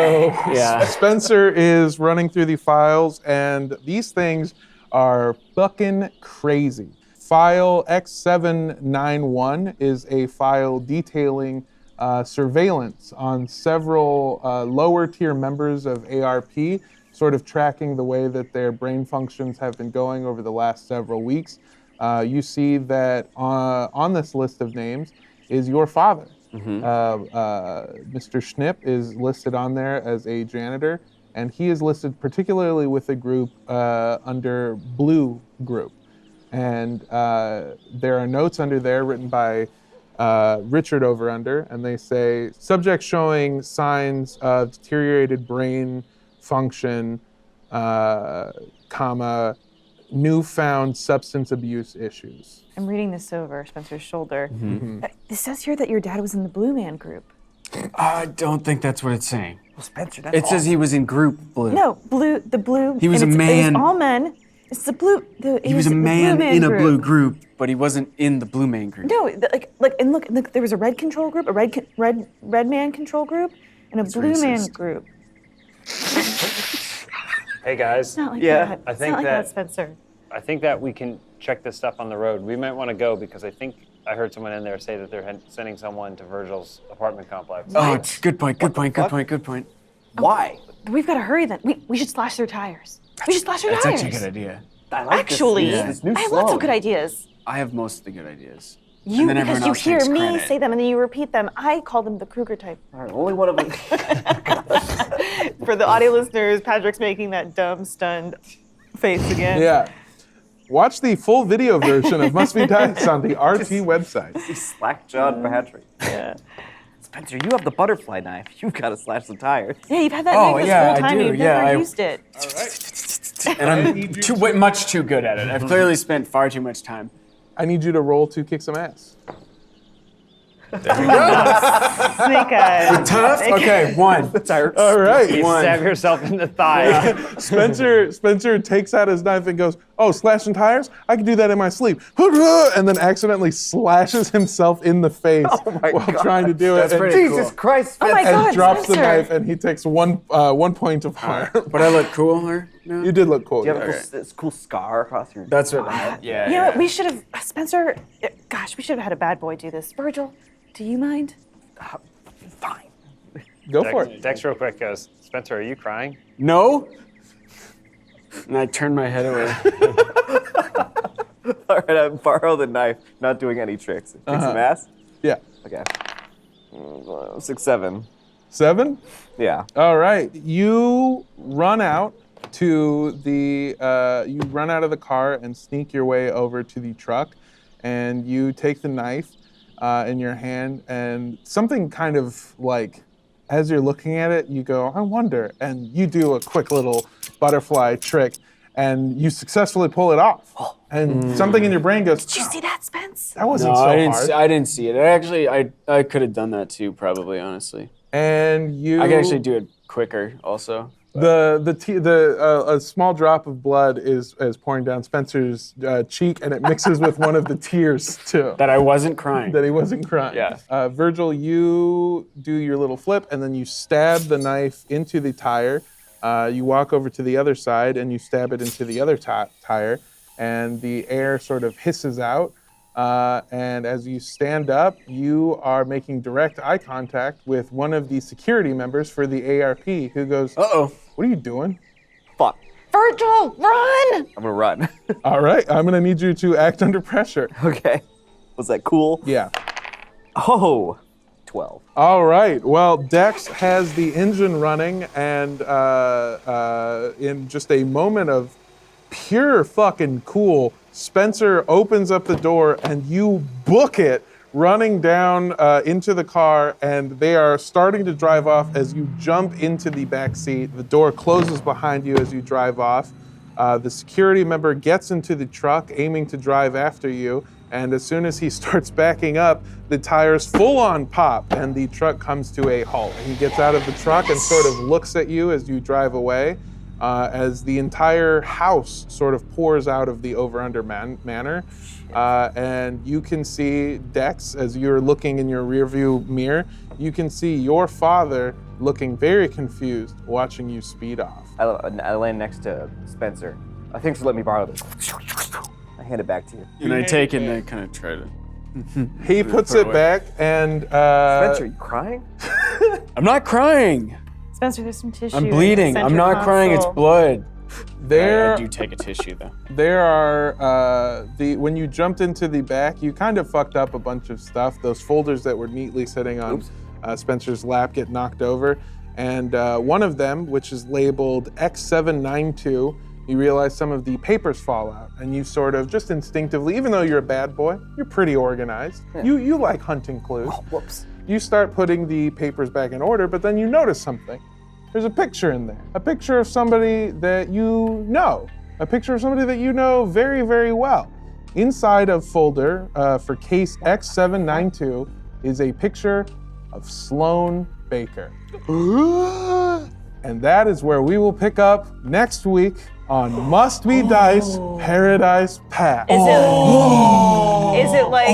Speaker 3: Yeah.
Speaker 1: Spencer is running through the files, and these things are fucking crazy. File X791 is a file detailing surveillance on several lower tier members of ARP, sort of tracking the way that their brain functions have been going over the last several weeks. You see that on this list of names is your father. Mr. Schnipp is listed on there as a janitor, and he is listed particularly with a group under Blue Group. And there are notes under there written by Richard Overunder, and they say, "Subject showing signs of deteriorated brain function, comma, newfound substance abuse issues."
Speaker 5: I'm reading this over Spencer's shoulder. It says here that your dad was in the Blue Man group.
Speaker 3: I don't think that's what it's saying.
Speaker 4: Well, Spencer, that's
Speaker 3: It says he was in group blue.
Speaker 5: No, the blue.
Speaker 3: He was
Speaker 5: and
Speaker 3: a
Speaker 5: It
Speaker 3: man.
Speaker 5: was all men. It's the blue.
Speaker 3: He was a man in a blue group, but he wasn't in the Blue Man group.
Speaker 5: No, and look, there was a red control group, a red man control group, and a blue man
Speaker 3: racist.
Speaker 5: group.
Speaker 2: Hey guys,
Speaker 5: It's not like
Speaker 4: Yeah,
Speaker 5: that.
Speaker 2: I
Speaker 5: It's
Speaker 2: think
Speaker 5: not like
Speaker 2: that-
Speaker 5: that, Spencer.
Speaker 2: I think that we can check this stuff on the road. We might want to go because I think I heard someone in there say that they're sending someone to Virgil's apartment complex.
Speaker 3: Oh, good point.
Speaker 4: why?
Speaker 5: But we've got to hurry then. We should slash their tires. We should slash their
Speaker 3: That's
Speaker 5: tires.
Speaker 3: actually a good idea.
Speaker 4: I like
Speaker 5: Actually,
Speaker 4: this new
Speaker 5: I have lots
Speaker 4: Sloan.
Speaker 5: of good ideas.
Speaker 3: I have most of the good ideas.
Speaker 5: You,
Speaker 3: and then
Speaker 5: because
Speaker 3: everyone
Speaker 5: you
Speaker 3: else
Speaker 5: hear
Speaker 3: takes
Speaker 5: me
Speaker 3: credit.
Speaker 5: say them and then you repeat them. I call them the Kruger type.
Speaker 4: All right, only one of them.
Speaker 5: For the audio listeners, Patrick's making that dumb, stunned face again.
Speaker 1: Yeah. Watch the full video version of Must Be Dice on the RT website.
Speaker 4: Slack-jawed Patrick.
Speaker 5: Yeah.
Speaker 4: Spencer, you have the butterfly knife. You've got to slash the tires.
Speaker 5: Yeah, you've had that
Speaker 3: Oh,
Speaker 5: knife this
Speaker 3: yeah,
Speaker 5: whole
Speaker 3: I
Speaker 5: time.
Speaker 3: do.
Speaker 5: You've
Speaker 3: Yeah,
Speaker 5: never
Speaker 3: I-
Speaker 5: used it.
Speaker 3: And I'm much too good at it. I've clearly spent far too much time.
Speaker 1: I need you to roll to kick some ass.
Speaker 3: There we go.
Speaker 5: Snake eyes.
Speaker 3: Tough? Okay, 1.
Speaker 1: All right.
Speaker 2: You stab yourself in the thigh.
Speaker 1: Spencer takes out his knife and goes, "Oh, slashing tires? I can do that in my sleep." And then accidentally slashes himself in the face while trying to do it. And,
Speaker 4: Jesus Christ,
Speaker 5: Oh my
Speaker 4: Spencer.
Speaker 5: God,
Speaker 1: and drops the
Speaker 5: Spencer.
Speaker 1: knife, and he takes 1 point of harm.
Speaker 3: But I look cooler now?
Speaker 1: You did look cool.
Speaker 4: Do you have
Speaker 1: yeah.
Speaker 4: a this cool scar across your
Speaker 3: That's what yeah.
Speaker 5: You know what? We should have, Spencer. Gosh, we should have had a bad boy do this. Virgil, do you mind?
Speaker 4: Fine.
Speaker 1: Go for it.
Speaker 2: Dex real quick goes, Spencer, are you crying?
Speaker 3: No? And I turn my head away.
Speaker 4: All right, I borrow the knife, not doing any tricks. Kick some ass?
Speaker 1: Yeah.
Speaker 4: Okay. 6, 7.
Speaker 1: 7?
Speaker 4: Yeah.
Speaker 1: All right. You run out to the you run out of the car and sneak your way over to the truck, and you take the knife in your hand, and something kind of like, as you're looking at it, you go, "I wonder," and you do a quick little butterfly trick, and you successfully pull it off. And something in your brain goes,
Speaker 5: Did you see that, Spence?
Speaker 1: "That wasn't
Speaker 3: No,
Speaker 1: so
Speaker 3: I didn't.
Speaker 1: hard."
Speaker 3: I didn't see it. Actually, I could have done that too, probably. Honestly,
Speaker 1: And you
Speaker 3: I can actually do it quicker. Also,
Speaker 1: a small drop of blood is pouring down Spencer's cheek, and it mixes with one of the tears too.
Speaker 3: that I wasn't crying.
Speaker 1: That he wasn't crying.
Speaker 3: Yeah.
Speaker 1: Virgil, you do your little flip, and then you stab the knife into the tire. You walk over to the other side, and you stab it into the other tire, and the air sort of hisses out. And as you stand up, you are making direct eye contact with one of the security members for the ARP, who goes,
Speaker 3: Uh-oh.
Speaker 1: "What are you doing?"
Speaker 4: Fuck.
Speaker 5: Virgil, run!
Speaker 4: I'm gonna run.
Speaker 1: All right, I'm gonna need you to act under pressure.
Speaker 4: Okay. Was that cool?
Speaker 1: Yeah.
Speaker 4: Oh, 12.
Speaker 1: All right. Well, Dex has the engine running, and in just a moment of pure fucking cool, Spencer opens up the door, and you book it running down into the car, and they are starting to drive off as you jump into the back seat. The door closes behind you as you drive off. The security member gets into the truck, aiming to drive after you, and as soon as he starts backing up, the tires full on pop, and the truck comes to a halt. He gets out of the truck and sort of looks at you as you drive away, as the entire house sort of pours out of the over-under manor. And you can see Dex, as you're looking in your rearview mirror, you can see your father looking very confused, watching you speed off.
Speaker 4: I land next to Spencer. Thanks for letting me borrow this. I hand it back to you.
Speaker 3: And I take it and I kind of try to.
Speaker 1: He puts
Speaker 3: Put
Speaker 1: it
Speaker 3: away.
Speaker 1: back, and
Speaker 4: Spencer, you crying?
Speaker 3: I'm not crying.
Speaker 5: Spencer, there's some tissue.
Speaker 3: I'm
Speaker 5: in the
Speaker 3: bleeding.
Speaker 5: center
Speaker 3: I'm not
Speaker 5: console.
Speaker 3: crying. It's blood.
Speaker 1: there
Speaker 3: I do take a tissue though.
Speaker 1: There are when you jumped into the back, you kind of fucked up a bunch of stuff. Those folders that were neatly sitting on Spencer's lap get knocked over, and one of them, which is labeled X792, you realize some of the papers fall out, and you sort of just instinctively, even though you're a bad boy, you're pretty organized.
Speaker 4: Yeah.
Speaker 1: You like hunting clues.
Speaker 4: Oh, whoops.
Speaker 1: You start putting the papers back in order, but then you notice something. There's a picture in there. A picture of somebody that you know. A picture of somebody that you know very, very well. Inside of folder for case X792 is a picture of Sloan Baker. And that is where we will pick up next week on Must Be Dice Paradise Path.
Speaker 5: Is it like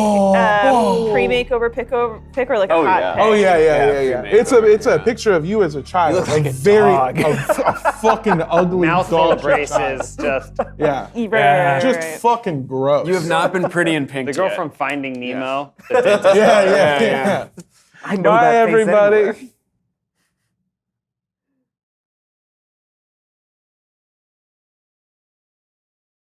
Speaker 5: pre-makeover pick or like a hot
Speaker 4: yeah.
Speaker 5: pick?
Speaker 1: Oh yeah.
Speaker 3: pre-made
Speaker 1: It's a picture of you as a child.
Speaker 3: look like a
Speaker 1: very
Speaker 3: dog.
Speaker 1: a fucking ugly
Speaker 2: Mouthful
Speaker 1: dog.
Speaker 2: of braces, just
Speaker 1: Yeah.
Speaker 5: Right.
Speaker 1: Just fucking gross.
Speaker 3: You have not been pretty in pink
Speaker 2: the girl
Speaker 3: yet.
Speaker 2: from Finding Nemo. The dentist.
Speaker 1: Yeah.
Speaker 4: I know
Speaker 1: Bye
Speaker 4: that face
Speaker 1: everybody.
Speaker 4: anywhere.